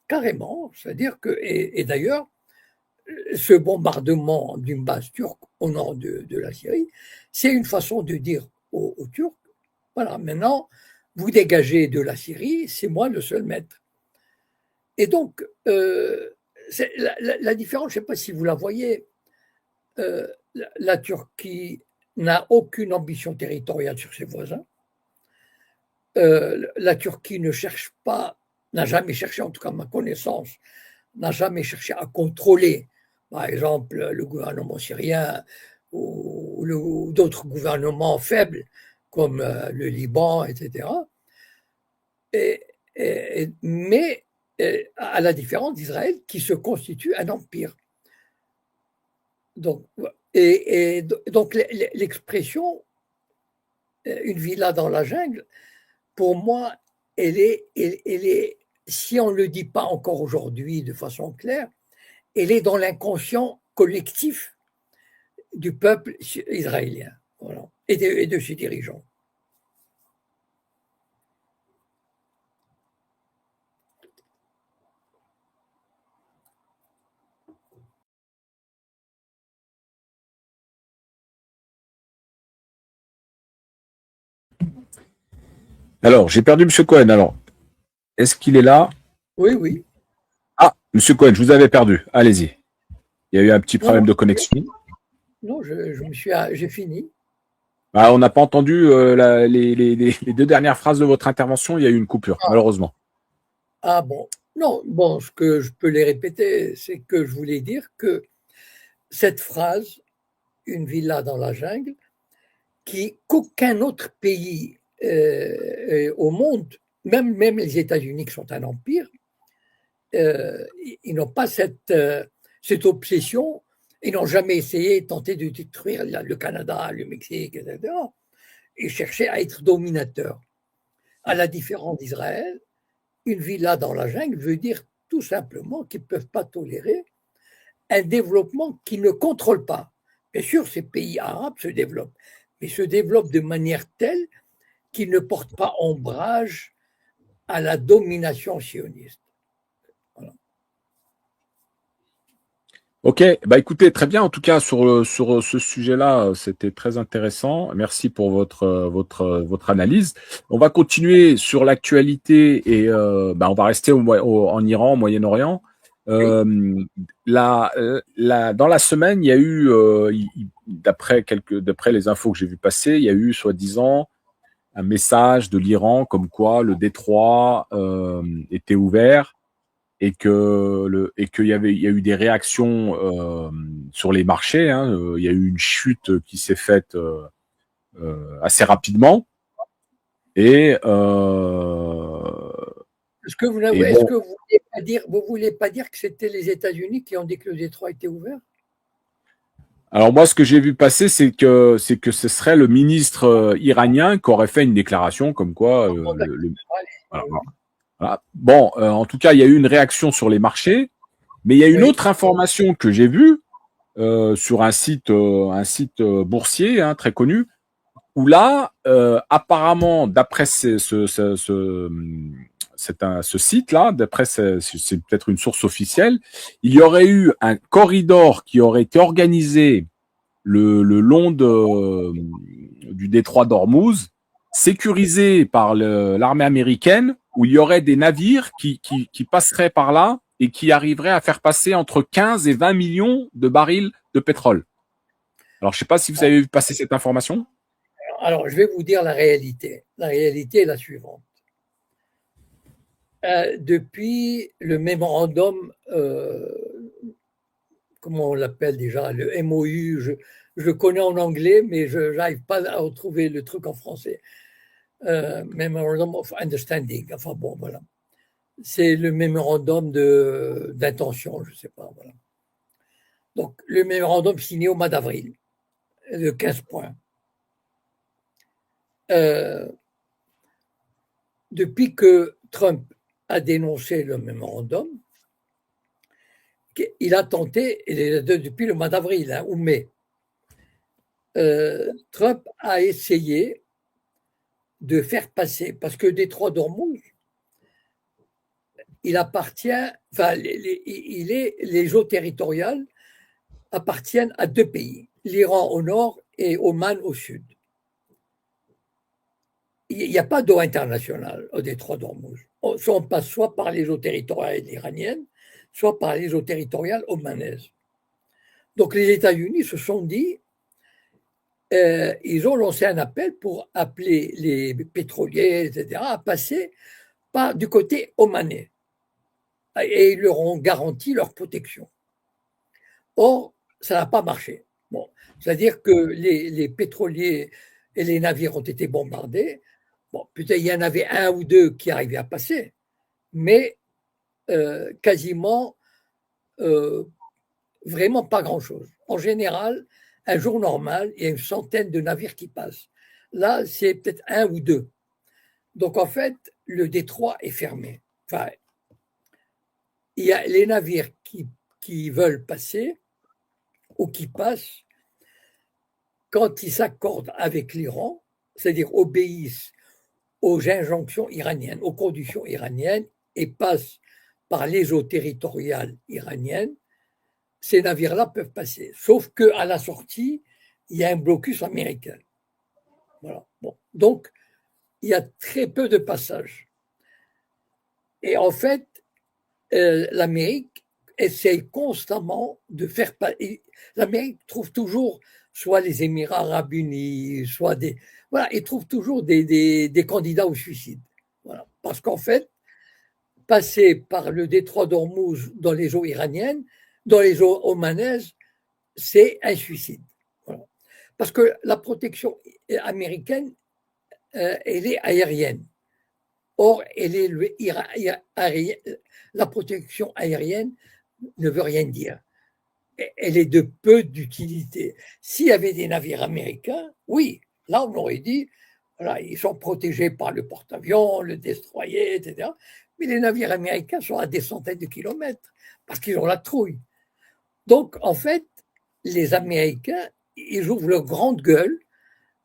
Carrément. C'est-à-dire que, et d'ailleurs, ce bombardement d'une base turque au nord de la Syrie, c'est une façon de dire aux Turcs, voilà, maintenant, vous dégagez de la Syrie, c'est moi le seul maître. Et donc, la différence, je ne sais pas si vous la voyez, la Turquie n'a aucune ambition territoriale sur ses voisins. La Turquie ne cherche pas, n'a jamais cherché, en tout cas à ma connaissance, n'a jamais cherché à contrôler, par exemple, le gouvernement syrien ou d'autres gouvernements faibles comme le Liban, etc. Mais à la différence d'Israël, qui se constitue un empire. Donc, donc l'expression une villa dans la jungle, pour moi, elle est, si on ne le dit pas encore aujourd'hui de façon claire, elle est dans l'inconscient collectif du peuple israélien, voilà, et de ses dirigeants. Alors, j'ai perdu M. Cohen. Alors, est-ce qu'il est là? Oui, oui. Ah, M. Cohen, je vous avais perdu. Allez-y. Il y a eu un petit Non, problème non, de connexion. non j'ai fini. Ah, on n'a pas entendu les 2 dernières phrases de votre intervention. Il y a eu une coupure, malheureusement. Ah bon, non, bon, ce que je peux les répéter, c'est que je voulais dire que cette phrase, une villa dans la jungle, qu'aucun autre pays au monde, même les États-Unis qui sont un empire, ils n'ont pas cette obsession, ils n'ont jamais essayé, tenté de détruire le Canada, le Mexique, etc. Ils cherchaient à être dominateurs. À la différence d'Israël, une villa dans la jungle veut dire tout simplement qu'ils ne peuvent pas tolérer un développement qu'ils ne contrôlent pas. Bien sûr, ces pays arabes se développent, mais se développent de manière telle qu'ils ne portent pas ombrage à la domination sioniste. Voilà. Ok, bah écoutez, très bien. En tout cas, sur ce sujet-là, c'était très intéressant. Merci pour votre analyse. On va continuer sur l'actualité et bah, on va rester en Iran, au Moyen-Orient. Oui. Dans la semaine, il y a eu, d'après les infos que j'ai vu passer, il y a eu soi-disant un message de l'Iran comme quoi le détroit était ouvert et qu'il y a eu des réactions sur les marchés. Hein, il y a eu une chute qui s'est faite assez rapidement. Et, Est-ce bon, que vous voulez pas dire que c'était les États-Unis qui ont dit que le détroit était ouvert? alors moi, ce que j'ai vu passer, c'est que ce serait le ministre iranien qui aurait fait une déclaration comme quoi Bon, voilà, voilà. Bon, en tout cas, il y a eu une réaction sur les marchés, mais il y a une oui. autre information que j'ai vue sur un site boursier très connu, où là, apparemment, d'après ce site-là, d'après c'est peut-être une source officielle, il y aurait eu un corridor qui aurait été organisé le long du détroit d'Ormuz, sécurisé par l'armée américaine, où il y aurait des navires qui passeraient par là et qui arriveraient à faire passer entre 15 et 20 millions de barils de pétrole. Alors, je ne sais pas si vous avez vu passer cette information. Alors, je vais vous dire la réalité. La réalité est la suivante. Depuis le mémorandum comment on l'appelle déjà, le MOU, je le connais en anglais, mais je n'arrive pas à retrouver le truc en français. Memorandum of Understanding, enfin bon, voilà. C'est le mémorandum d'intention, je ne sais pas, voilà. Donc, le mémorandum signé au mois d'avril, de 15 points. Depuis que Trump a dénoncé le mémorandum, il a tenté, depuis le mois d'avril hein, ou mai, Trump a essayé de faire passer, parce que Détroit d'Ormuz, il appartient, enfin, les eaux territoriales appartiennent à deux pays, l'Iran au nord et Oman au sud. Il n'y a pas d'eau internationale au détroit d'Ormuz. On passe soit par les eaux territoriales iraniennes, soit par les eaux territoriales omanaises. Donc les États-Unis se sont dit, ils ont lancé un appel pour appeler les pétroliers, etc., à passer du côté omanais. Et ils leur ont garanti leur protection. Or, ça n'a pas marché. Bon, c'est-à-dire que les pétroliers et les navires ont été bombardés. Bon, peut-être il y en avait un ou deux qui arrivaient à passer, mais quasiment vraiment pas grand-chose. En général, un jour normal, il y a une centaine de navires qui passent. Là, c'est peut-être un ou deux. Donc, en fait, le détroit est fermé. Enfin, il y a les navires qui veulent passer ou qui passent quand ils s'accordent avec l'Iran, c'est-à-dire obéissent aux injonctions iraniennes, aux conditions iraniennes et passent par les eaux territoriales iraniennes, ces navires-là peuvent passer. Sauf qu'à la sortie, il y a un blocus américain. Voilà. Bon. Donc, il y a très peu de passages. Et en fait, l'Amérique essaye constamment de faire passer. L'Amérique trouve toujours soit les Émirats arabes unis, soit des. Voilà, ils trouvent toujours des candidats au suicide. Voilà. Parce qu'en fait, passer par le détroit d'Ormuz dans les eaux iraniennes, dans les eaux omanaises, c'est un suicide. Voilà. Parce que la protection américaine, elle est aérienne. Or, la protection aérienne ne veut rien dire. Elle est de peu d'utilité. S'il y avait des navires américains, oui, là on aurait dit, voilà, ils sont protégés par le porte-avions, le destroyer, etc. Mais les navires américains sont à des centaines de kilomètres parce qu'ils ont la trouille. Donc, en fait, les Américains, ils ouvrent leur grande gueule.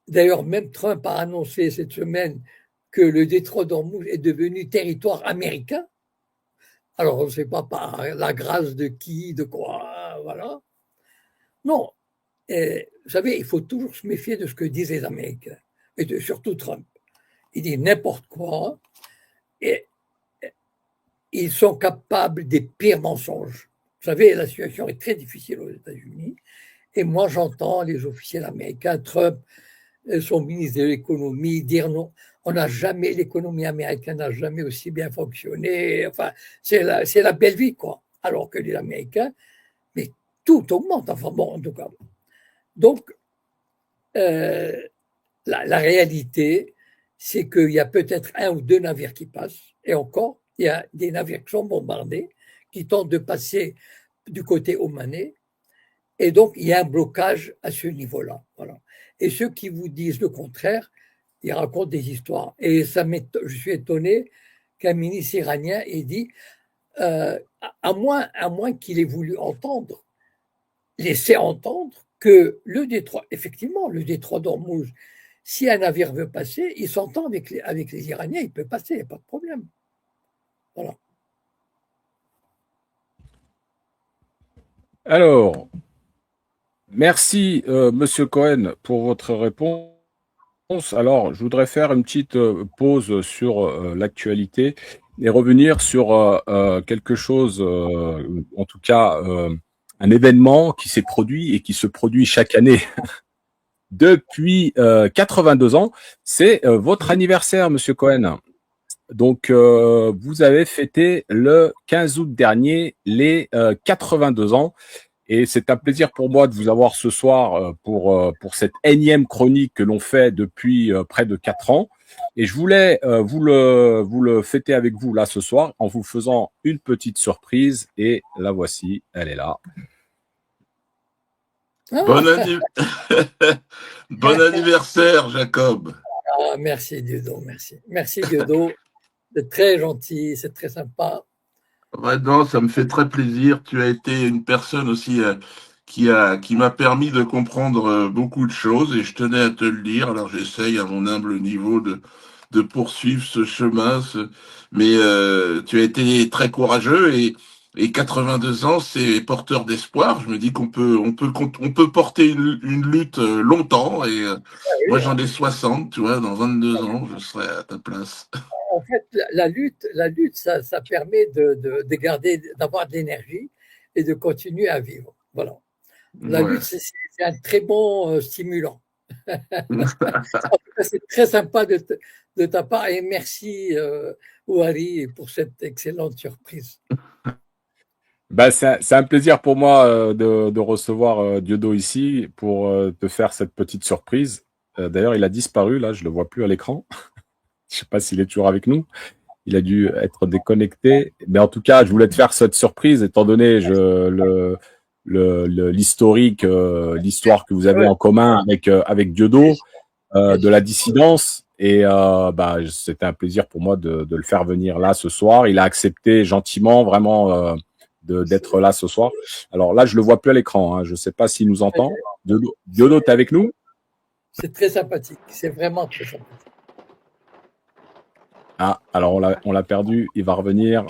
D'ailleurs, même Trump a annoncé cette semaine que le détroit d'Ormuz est devenu territoire américain. Alors, on ne sait pas par la grâce de qui, de quoi, voilà. Non, vous savez, il faut toujours se méfier de ce que disent les Américains, et surtout Trump. Il dit n'importe quoi, et ils sont capables des pires mensonges. Vous savez, la situation est très difficile aux États-Unis, et moi j'entends les officiels américains, Trump, son ministre de l'économie, dire non. On n'a jamais, l'économie américaine n'a jamais aussi bien fonctionné. Enfin, c'est la belle vie, quoi. Alors que les Américains, mais tout augmente. Enfin bon, en tout cas. Donc, la réalité, c'est qu'il y a peut-être un ou deux navires qui passent, et encore, il y a des navires qui sont bombardés, qui tentent de passer du côté omanais, et donc il y a un blocage à ce niveau-là. Voilà. Et ceux qui vous disent le contraire, ils racontent des histoires. Et je suis étonné qu'un ministre iranien ait dit, à moins qu'il ait voulu laisser entendre que le détroit, effectivement, le détroit d'Ormuz, si un navire veut passer, il s'entend avec les Iraniens, il peut passer, il n'y a pas de problème. Voilà. Alors, merci, Monsieur Cohen, pour votre réponse. Alors, je voudrais faire une petite pause sur l'actualité et revenir sur quelque chose, en tout cas, un événement qui s'est produit et qui se produit chaque année depuis 82 ans. C'est votre anniversaire, Monsieur Cohen. Donc, vous avez fêté le 15 août dernier les 82 ans. Et c'est un plaisir pour moi de vous avoir ce soir pour cette énième chronique que l'on fait depuis près de 4 ans. Et je voulais vous le fêter avec vous là ce soir en vous faisant une petite surprise. Et la voici, elle est là. Bon, bon anniversaire, Jacob. Ah, merci Diodo, merci. Merci Diodo, c'est très gentil, c'est très sympa. Ouais, non, ça me fait très plaisir. Tu as été une personne aussi qui m'a permis de comprendre beaucoup de choses et je tenais à te le dire. Alors j'essaye à mon humble niveau de poursuivre ce chemin, mais tu as été très courageux et 82 ans, c'est porteur d'espoir. Je me dis on peut porter une lutte longtemps et moi Oui, j'en ai 60, tu vois, dans 22 ans, je serai à ta place. en fait, la lutte, ça permet de garder, d'avoir de l'énergie et de continuer à vivre. Voilà. La Ouais. lutte, c'est un très bon stimulant. En tout cas, c'est très sympa de ta part et merci Ouari pour cette excellente surprise. Bah, c'est un plaisir pour moi de recevoir Diodo ici pour te faire cette petite surprise. D'ailleurs, il a disparu, là, je le vois plus à l'écran. Je sais pas s'il est toujours avec nous. Il a dû être déconnecté. Mais en tout cas, je voulais te faire cette surprise, étant donné l'historique, l'histoire que vous avez en commun avec Diodo, de la dissidence. Et bah, c'était un plaisir pour moi de le faire venir là ce soir. Il a accepté gentiment, vraiment, d'être là ce soir. Alors là, je le vois plus à l'écran. Hein. Je sais pas s'il nous entend. Diodo, t'es avec nous? C'est très sympathique. C'est vraiment très sympathique. Ah, alors on l'a perdu. Il va revenir.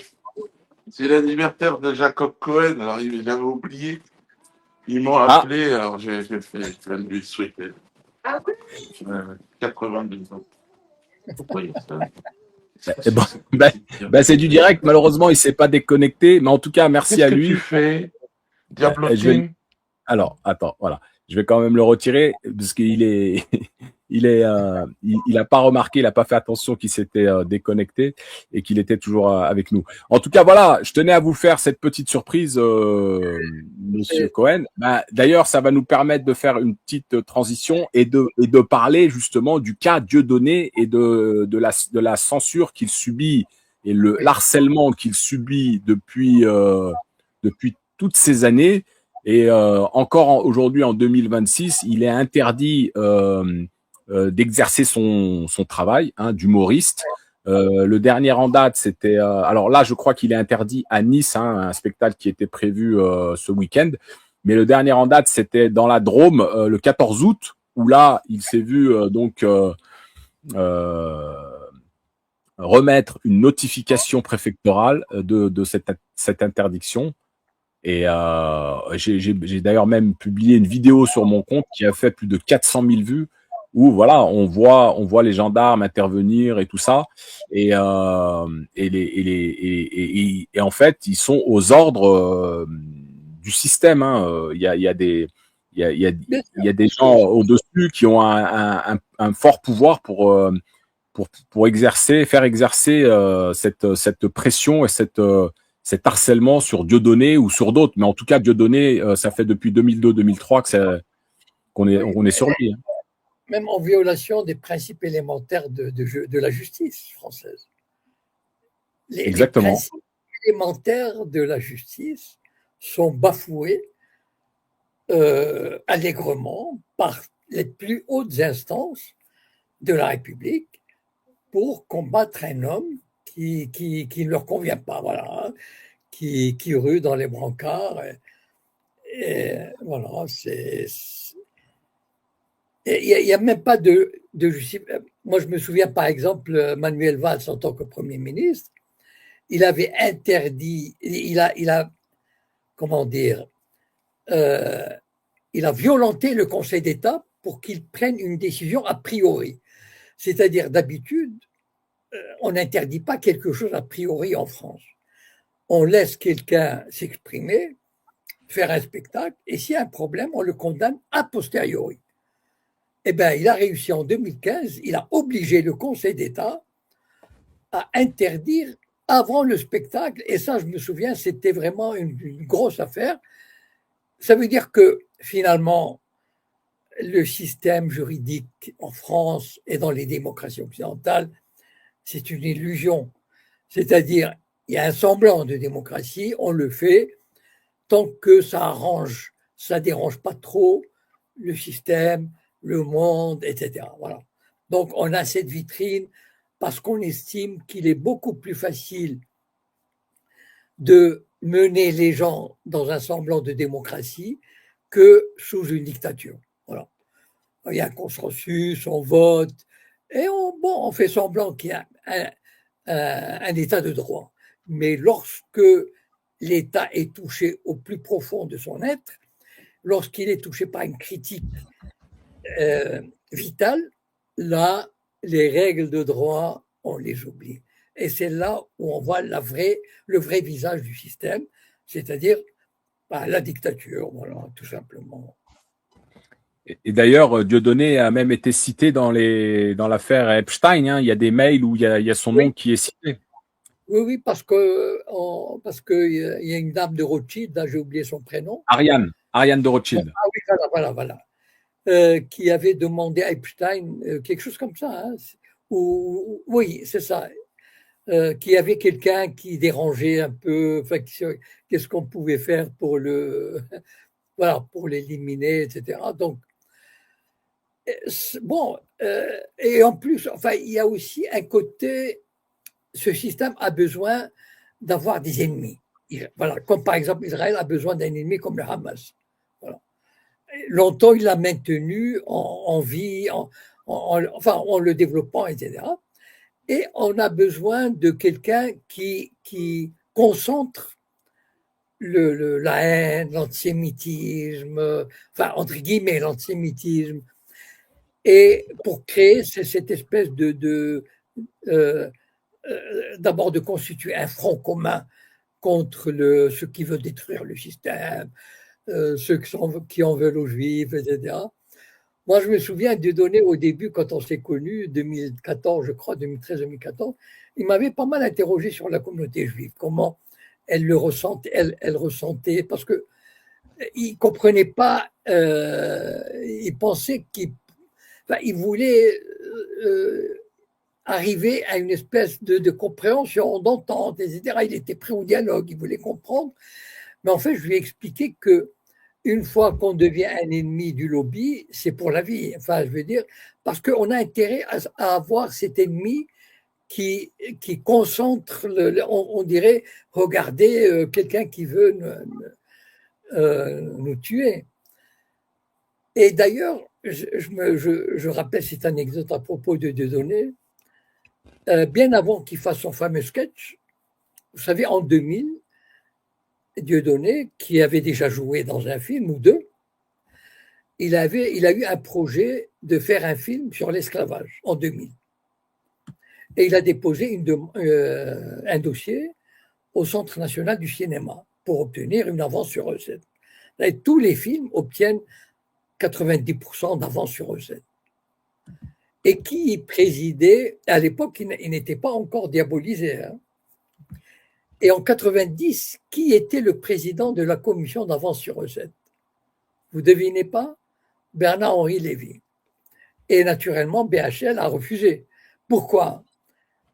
C'est l'anniversaire de Jacob Cohen, alors j'avais oublié. Ils m'ont Ah, appelé, alors je viens de lui souhaiter. Ah oui? 82 ans. Pourquoi il y a ça? eh ben, c'est du direct. Malheureusement, il s'est pas déconnecté. Mais en tout cas, merci à Qu'est-ce que lui. tu fais? Je vais, Diablotine? alors, attends, voilà. Je vais quand même le retirer parce qu'il est, il a pas remarqué, il a pas fait attention qu'il s'était déconnecté et qu'il était toujours avec nous. En tout cas, voilà, je tenais à vous faire cette petite surprise, Monsieur Cohen. Bah, d'ailleurs, ça va nous permettre de faire une petite transition et de parler justement du cas Dieudonné et de la censure qu'il subit et le harcèlement qu'il subit depuis toutes ces années. Et encore aujourd'hui, en 2026, il est interdit d'exercer son travail d'humoriste. Le dernier en date, c'était... alors là, je crois qu'il est interdit à Nice, un spectacle qui était prévu ce week-end. Mais le dernier en date, c'était dans la Drôme, le 14 août, où là, il s'est vu remettre une notification préfectorale de cette interdiction. Et j'ai d'ailleurs même publié une vidéo sur mon compte qui a fait plus de 400 000 vues où voilà, on voit les gendarmes intervenir et tout ça. Et, et en fait, ils sont aux ordres du système. Hein. Il y a des il y a des gens au-dessus qui ont un fort pouvoir pour exercer, faire exercer cette pression et cet harcèlement sur Dieudonné ou sur d'autres. Mais en tout cas, Dieudonné, ça fait depuis 2002-2003 qu'on est sur lui. Hein. Même en violation des principes élémentaires de la justice française. Les Exactement. principes élémentaires de la justice sont bafoués allègrement par les plus hautes instances de la République pour combattre un homme qui ne leur convient pas, voilà, hein, qui rue dans les brancards. Et voilà, il n'y a même pas de justice. Moi, je me souviens, par exemple, Manuel Valls, en tant que Premier ministre, il avait interdit, il a comment dire, il a violenté le Conseil d'État pour qu'il prenne une décision a priori. C'est-à-dire, d'habitude, on n'interdit pas quelque chose a priori en France. On laisse quelqu'un s'exprimer, faire un spectacle, et s'il y a un problème, on le condamne a posteriori. Eh bien, il a réussi en 2015, il a obligé le Conseil d'État à interdire avant le spectacle, et ça, je me souviens, c'était vraiment une grosse affaire. Ça veut dire que finalement, le système juridique en France et dans les démocraties occidentales, c'est une illusion. C'est-à-dire, il y a un semblant de démocratie, on le fait tant que ça arrange, ça dérange pas trop le système, le monde, etc. Voilà. Donc, on a cette vitrine parce qu'on estime qu'il est beaucoup plus facile de mener les gens dans un semblant de démocratie que sous une dictature. Voilà. Il y a un consensus, on vote, et on fait semblant qu'il y a un état de droit. Mais lorsque l'État est touché au plus profond de son être, lorsqu'il est touché par une critique vitale, là, les règles de droit, on les oublie. Et c'est là où on voit le vrai visage du système, c'est-à-dire la dictature, voilà, tout simplement. Et d'ailleurs, Dieudonné a même été cité dans l'affaire Epstein. Hein. Il y a des mails où il y a son nom qui est cité. Oui, parce que il y a une dame de Rothschild, j'ai oublié son prénom. Ariane de Rothschild. Ah oui, voilà. Qui avait demandé à Epstein quelque chose comme ça. Hein, oui, c'est ça. Qu'il y avait quelqu'un qui dérangeait un peu. Qu'est-ce qu'on pouvait faire pour pour l'éliminer, etc. Donc, bon, et en plus, il y a aussi un côté, ce système a besoin d'avoir des ennemis. Voilà, comme par exemple Israël a besoin d'un ennemi comme le Hamas. Voilà. Longtemps, il l'a maintenu en vie, en le développant, etc. Et on a besoin de quelqu'un qui concentre la haine, l'antisémitisme, entre guillemets, l'antisémitisme, et pour créer cette espèce d'abord de constituer un front commun contre ceux qui veulent détruire le système, ceux qui en veulent aux juifs, etc. Moi, je me souviens de donner au début, quand on s'est connus, 2014, je crois, 2013-2014, il m'avait pas mal interrogé sur la communauté juive, comment elle le ressentait, elle ressentait, parce que il comprenait pas, il pensait il voulait arriver à une espèce de compréhension, d'entente, etc. Il était prêt au dialogue, il voulait comprendre. Mais en fait, je lui ai expliqué que une fois qu'on devient un ennemi du lobby, c'est pour la vie. Enfin, je veux dire, parce qu'on a intérêt à avoir cet ennemi qui concentre, on dirait, regardez quelqu'un qui veut nous tuer. Et d'ailleurs, je rappelle cette anecdote à propos de Dieudonné. Bien avant qu'il fasse son fameux sketch, vous savez, en 2000, Dieudonné, qui avait déjà joué dans un film ou deux, il a eu un projet de faire un film sur l'esclavage en 2000. Et il a déposé un dossier au Centre national du cinéma pour obtenir une avance sur recette. Et tous les films obtiennent 90% d'avance sur recette. Et qui présidait, à l'époque, il n'était pas encore diabolisé. Hein. Et en 90, qui était le président de la commission d'avance sur recette? Vous devinez pas? Bernard-Henri Lévy. Et naturellement, BHL a refusé. Pourquoi?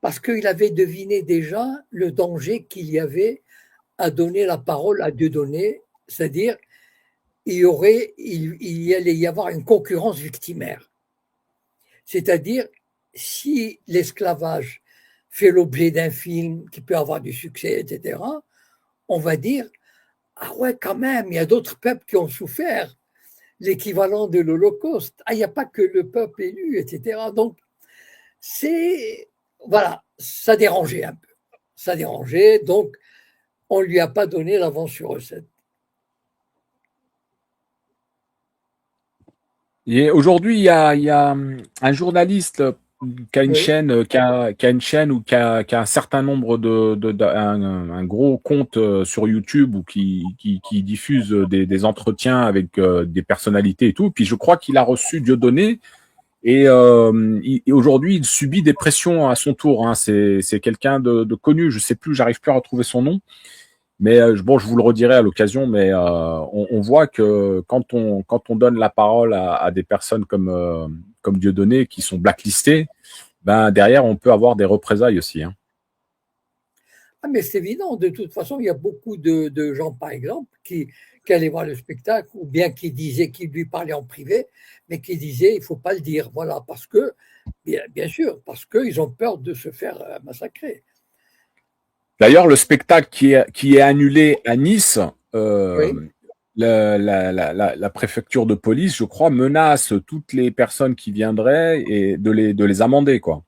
Parce qu'il avait deviné déjà le danger qu'il y avait à donner la parole à Dieudonné, c'est-à-dire il y allait y avoir une concurrence victimaire. C'est-à-dire, si l'esclavage fait l'objet d'un film qui peut avoir du succès, etc., on va dire, ah ouais, quand même, il y a d'autres peuples qui ont souffert, l'équivalent de l'Holocauste. Ah, il n'y a pas que le peuple élu, etc. Donc, voilà, ça dérangeait un peu. Ça dérangeait, donc on ne lui a pas donné l'avance sur recette. Et aujourd'hui, il y a un journaliste qui a une chaîne, ou qui a un certain nombre un gros compte sur YouTube ou qui diffuse des entretiens avec des personnalités et tout. Puis je crois qu'il a reçu Dieudonné et aujourd'hui il subit des pressions à son tour. Hein. C'est quelqu'un de connu. Je sais plus, j'arrive plus à retrouver son nom. Mais bon, je vous le redirai à l'occasion, mais on voit que quand on donne la parole à des personnes comme Dieudonné qui sont blacklistées, ben derrière on peut avoir des représailles aussi, hein. Ah, mais c'est évident, de toute façon, il y a beaucoup de gens, par exemple, qui allaient voir le spectacle, ou bien qui disaient, qui lui parlaient en privé, mais qui disaient, il ne faut pas le dire, voilà, parce que, bien sûr, parce qu'ils ont peur de se faire massacrer. D'ailleurs, le spectacle qui est annulé à Nice, euh, Oui, la préfecture de police, je crois, menace toutes les personnes qui viendraient et de les amender, quoi.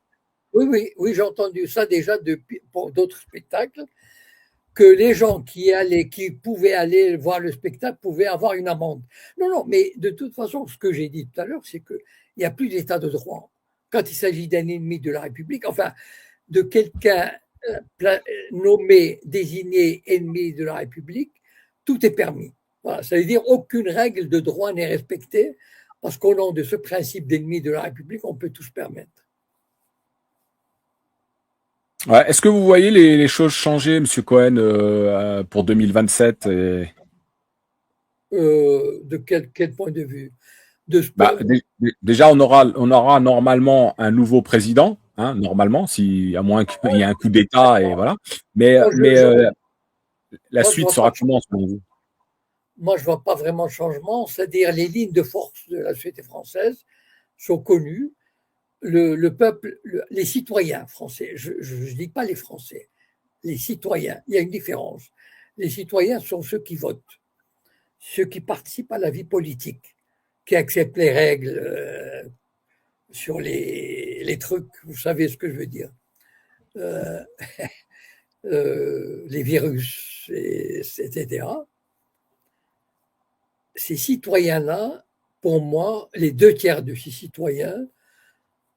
oui, oui, oui, j'ai entendu ça déjà depuis, pour d'autres spectacles, que les gens qui allaient, qui pouvaient aller voir le spectacle pouvaient avoir une amende. Non, non, mais de toute façon, ce que j'ai dit tout à l'heure, c'est qu'il n'y a plus d'état de droit. Quand il s'agit d'un ennemi de la République, enfin, de quelqu'un nommé, désigné ennemi de la République, tout est permis. Voilà, ça veut dire aucune règle de droit n'est respectée, parce qu'au nom de ce principe d'ennemi de la République, on peut tout se permettre. Ouais. Est-ce que vous voyez les choses changer, Monsieur Cohen, pour 2027 et... De quel point de vue de, Bah, déjà, on aura normalement un nouveau président, hein, normalement, si à moins qu'il y ait un coup d'État et voilà. Mais, moi, mais la moi, je suite vois pas sera comment selon vous? moi, je vois pas vraiment de changement, c'est-à-dire les lignes de force de la société française sont connues. Le peuple, les citoyens français, je ne dis pas les Français, les citoyens, il y a une différence. Les citoyens sont ceux qui votent, ceux qui participent à la vie politique, qui acceptent les règles sur les trucs, vous savez ce que je veux dire, euh, les virus, etc. Ces citoyens-là, pour moi, les 2 tiers de ces citoyens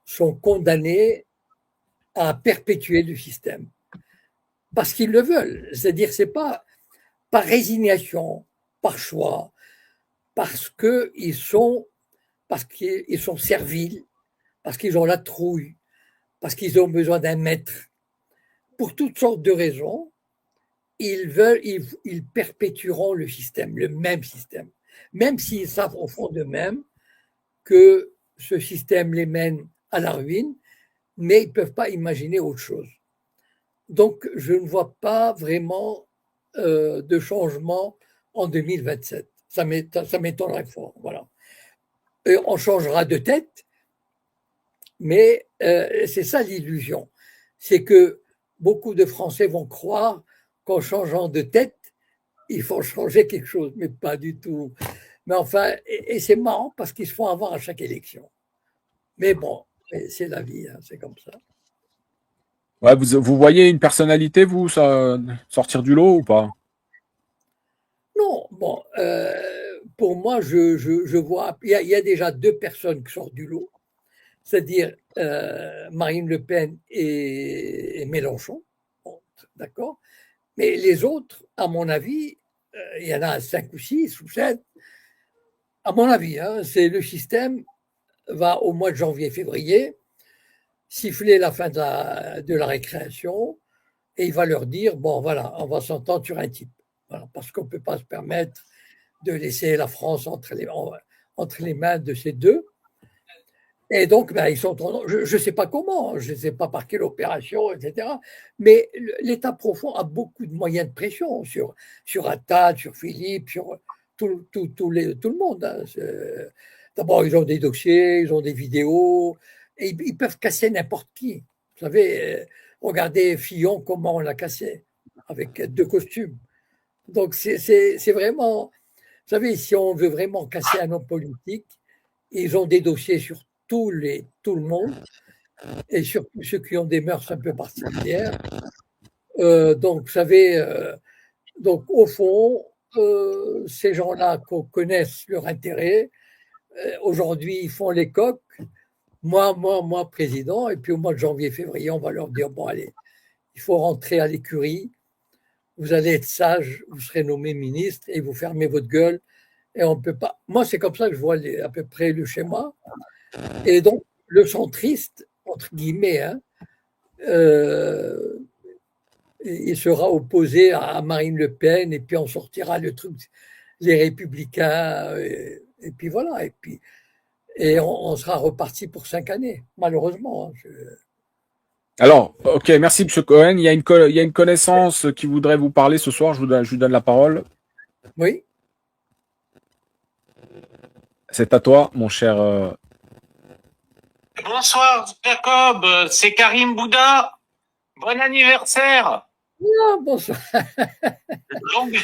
sont condamnés à perpétuer le système parce qu'ils le veulent. C'est-à-dire, c'est pas par résignation, par choix, parce qu'ils sont serviles, parce qu'ils ont la trouille, parce qu'ils ont besoin d'un maître. Pour toutes sortes de raisons, ils perpétueront le système, le même système, même s'ils savent au fond d'eux-mêmes que ce système les mène à la ruine, mais ils ne peuvent pas imaginer autre chose. Donc, je ne vois pas vraiment de changement en 2027. Ça m'étonnerait fort. Voilà. Et on changera de tête, mais c'est ça l'illusion. C'est que beaucoup de Français vont croire qu'en changeant de tête, il faut changer quelque chose, mais pas du tout. Mais enfin, et c'est marrant parce qu'ils se font avoir à chaque élection. Mais bon, c'est la vie, hein, c'est comme ça. Ouais, vous voyez une personnalité, vous, sortir du lot ou pas? Non, bon, pour moi, je vois, il y a déjà 2 personnes qui sortent du lot, c'est-à-dire Marine Le Pen et Mélenchon, bon, d'accord, mais les autres, à mon avis, il y en a 5 ou 6 ou 7, à mon avis, hein, c'est le système va au mois de janvier, février, siffler la fin de la récréation et il va leur dire, bon voilà, on va s'entendre sur un type, voilà, parce qu'on ne peut pas se permettre de laisser la France entre les mains de ces deux. Et donc, ben, ils sont, je ne sais pas comment, je ne sais pas par quelle opération, etc. Mais l'État profond a beaucoup de moyens de pression sur Attal, sur Philippe, sur tout le monde, hein. D'abord, ils ont des dossiers, ils ont des vidéos, et ils peuvent casser n'importe qui. Vous savez, regardez Fillon, comment on l'a cassé, avec 2 costumes. Donc, c'est vraiment, vous savez, si on veut vraiment casser un homme politique, ils ont des dossiers sur tout le monde, et surtout ceux qui ont des mœurs un peu particulières. Donc, vous savez, donc au fond, ces gens-là connaissent leur intérêt. Aujourd'hui, ils font les coqs. Moi, président, et puis au mois de janvier, février, on va leur dire, bon, allez, il faut rentrer à l'écurie, vous allez être sage, vous serez nommé ministre, et vous fermez votre gueule, et on ne peut pas. Moi, c'est comme ça que je vois à peu près le schéma. Et donc, le centriste, entre guillemets, hein, euh, il sera opposé à Marine Le Pen, et puis on sortira le truc, les Républicains, et puis voilà, et on sera reparti pour 5 années, malheureusement. Hein, Alors, ok, merci Monsieur Cohen. Il y a une connaissance qui voudrait vous parler ce soir. Je vous donne la parole. Oui, C'est à toi, mon cher. Bonsoir Jacob, c'est Karim Bouddha. Bon anniversaire. ah, bonsoir. Longue,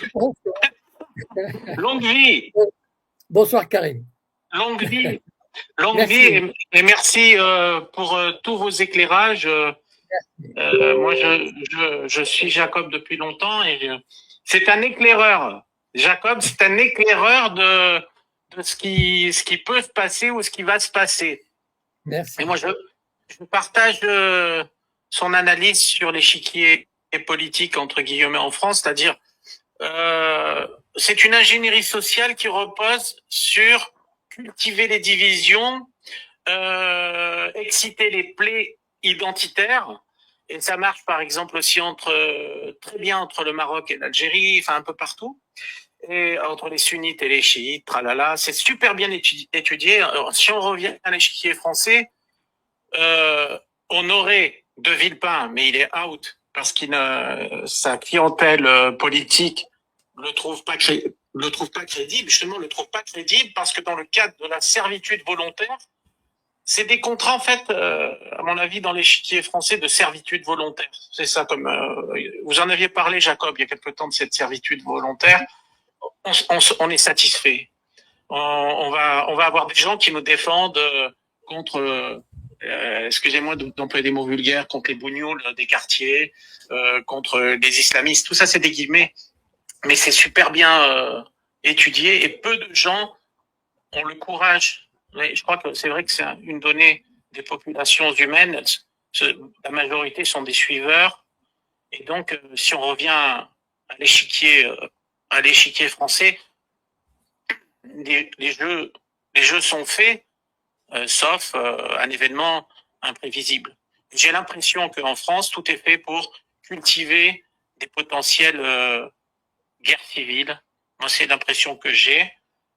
longue vie. Bonsoir Karim. Longue vie. Longue Merci. vie et merci pour tous vos éclairages. Moi, je suis Jacob depuis longtemps et c'est un éclaireur. Jacob, c'est un éclaireur de ce qui peut se passer ou ce qui va se passer. Merci. Et moi, je partage son analyse sur l'échiquier politique, entre guillemets, en France, c'est-à-dire c'est une ingénierie sociale qui repose sur cultiver les divisions, exciter les plaies identitaires. Et ça marche, par exemple, aussi très bien entre le Maroc et l'Algérie, enfin un peu partout. Et entre les sunnites et les chiites, tralala, c'est super bien étudié. Alors, si on revient à l'échiquier français, on aurait De Villepin, mais il est out parce sa clientèle politique le trouve pas crédible. Justement, le trouve pas crédible parce que dans le cadre de la servitude volontaire, c'est des contrats en fait, à mon avis, dans l'échiquier français de servitude volontaire. C'est ça, comme vous en aviez parlé, Jacob, il y a quelque temps de cette servitude volontaire. On est satisfait. On va avoir des gens qui nous défendent contre. Excusez-moi d'employer des mots vulgaires, contre les bougnoules des quartiers, contre les islamistes, tout ça c'est des guillemets, mais c'est super bien étudié et peu de gens ont le courage. Je crois que c'est vrai que c'est une donnée des populations humaines, la majorité sont des suiveurs, et donc si on revient à l'échiquier français, les jeux sont faits. Sauf un événement imprévisible. J'ai l'impression qu'en France, tout est fait pour cultiver des potentielles guerres civiles. Moi, c'est l'impression que j'ai.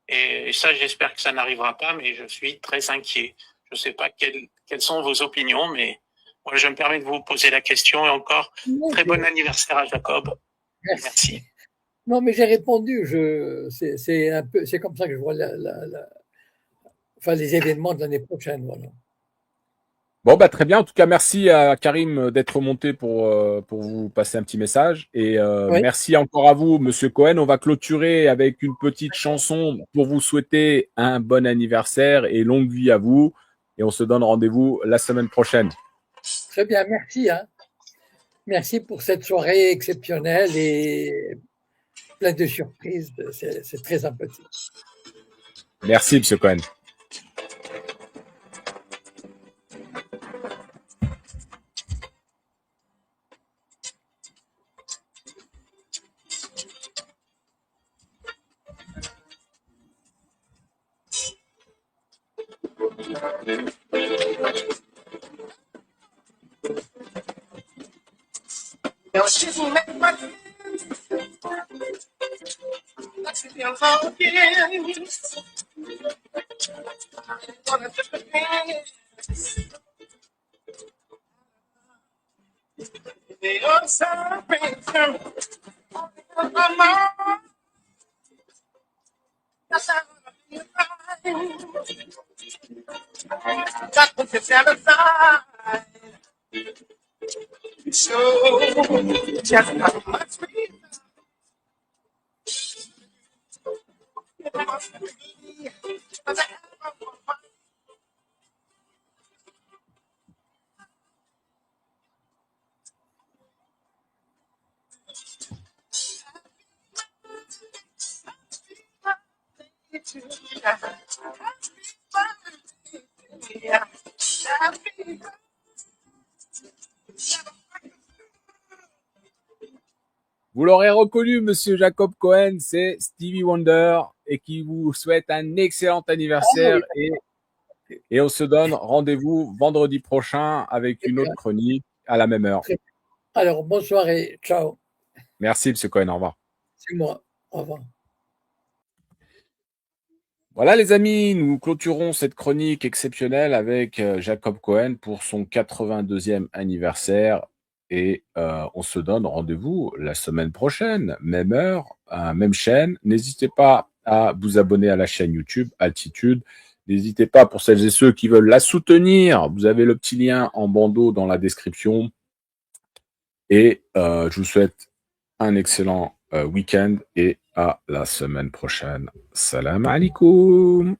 Et ça, j'espère que ça n'arrivera pas, mais je suis très inquiet. Je ne sais pas quelles sont vos opinions, mais moi, je me permets de vous poser la question. Et encore, très bon anniversaire à Jacob. Merci. Non, mais j'ai répondu. C'est comme ça que je vois les événements de l'année prochaine. Voilà. Bon, bah, très bien. En tout cas, merci à Karim d'être monté pour vous passer un petit message. Et Oui. merci encore à vous, Monsieur Cohen. On va clôturer avec une petite chanson pour vous souhaiter un bon anniversaire et longue vie à vous. Et on se donne rendez-vous la semaine prochaine. Très bien, merci. Hein. Merci pour cette soirée exceptionnelle et pleine de surprises. C'est très sympathique. Merci, Monsieur Cohen. Vous l'aurez reconnu, Monsieur Jacob Cohen, c'est Stevie Wonder et qui vous souhaite un excellent anniversaire et on se donne rendez-vous vendredi prochain avec une autre chronique à la même heure. Alors, bonsoir et ciao. Merci, Monsieur Cohen. Au revoir. C'est moi. Au revoir. Voilà, les amis, nous clôturons cette chronique exceptionnelle avec Jacob Cohen pour son 82e anniversaire. Et on se donne rendez-vous la semaine prochaine, même heure, même chaîne. N'hésitez pas à vous abonner à la chaîne YouTube Altitude. N'hésitez pas, pour celles et ceux qui veulent la soutenir, vous avez le petit lien en bandeau dans la description. Et je vous souhaite un excellent week-end et à la semaine prochaine. Salam alaikum.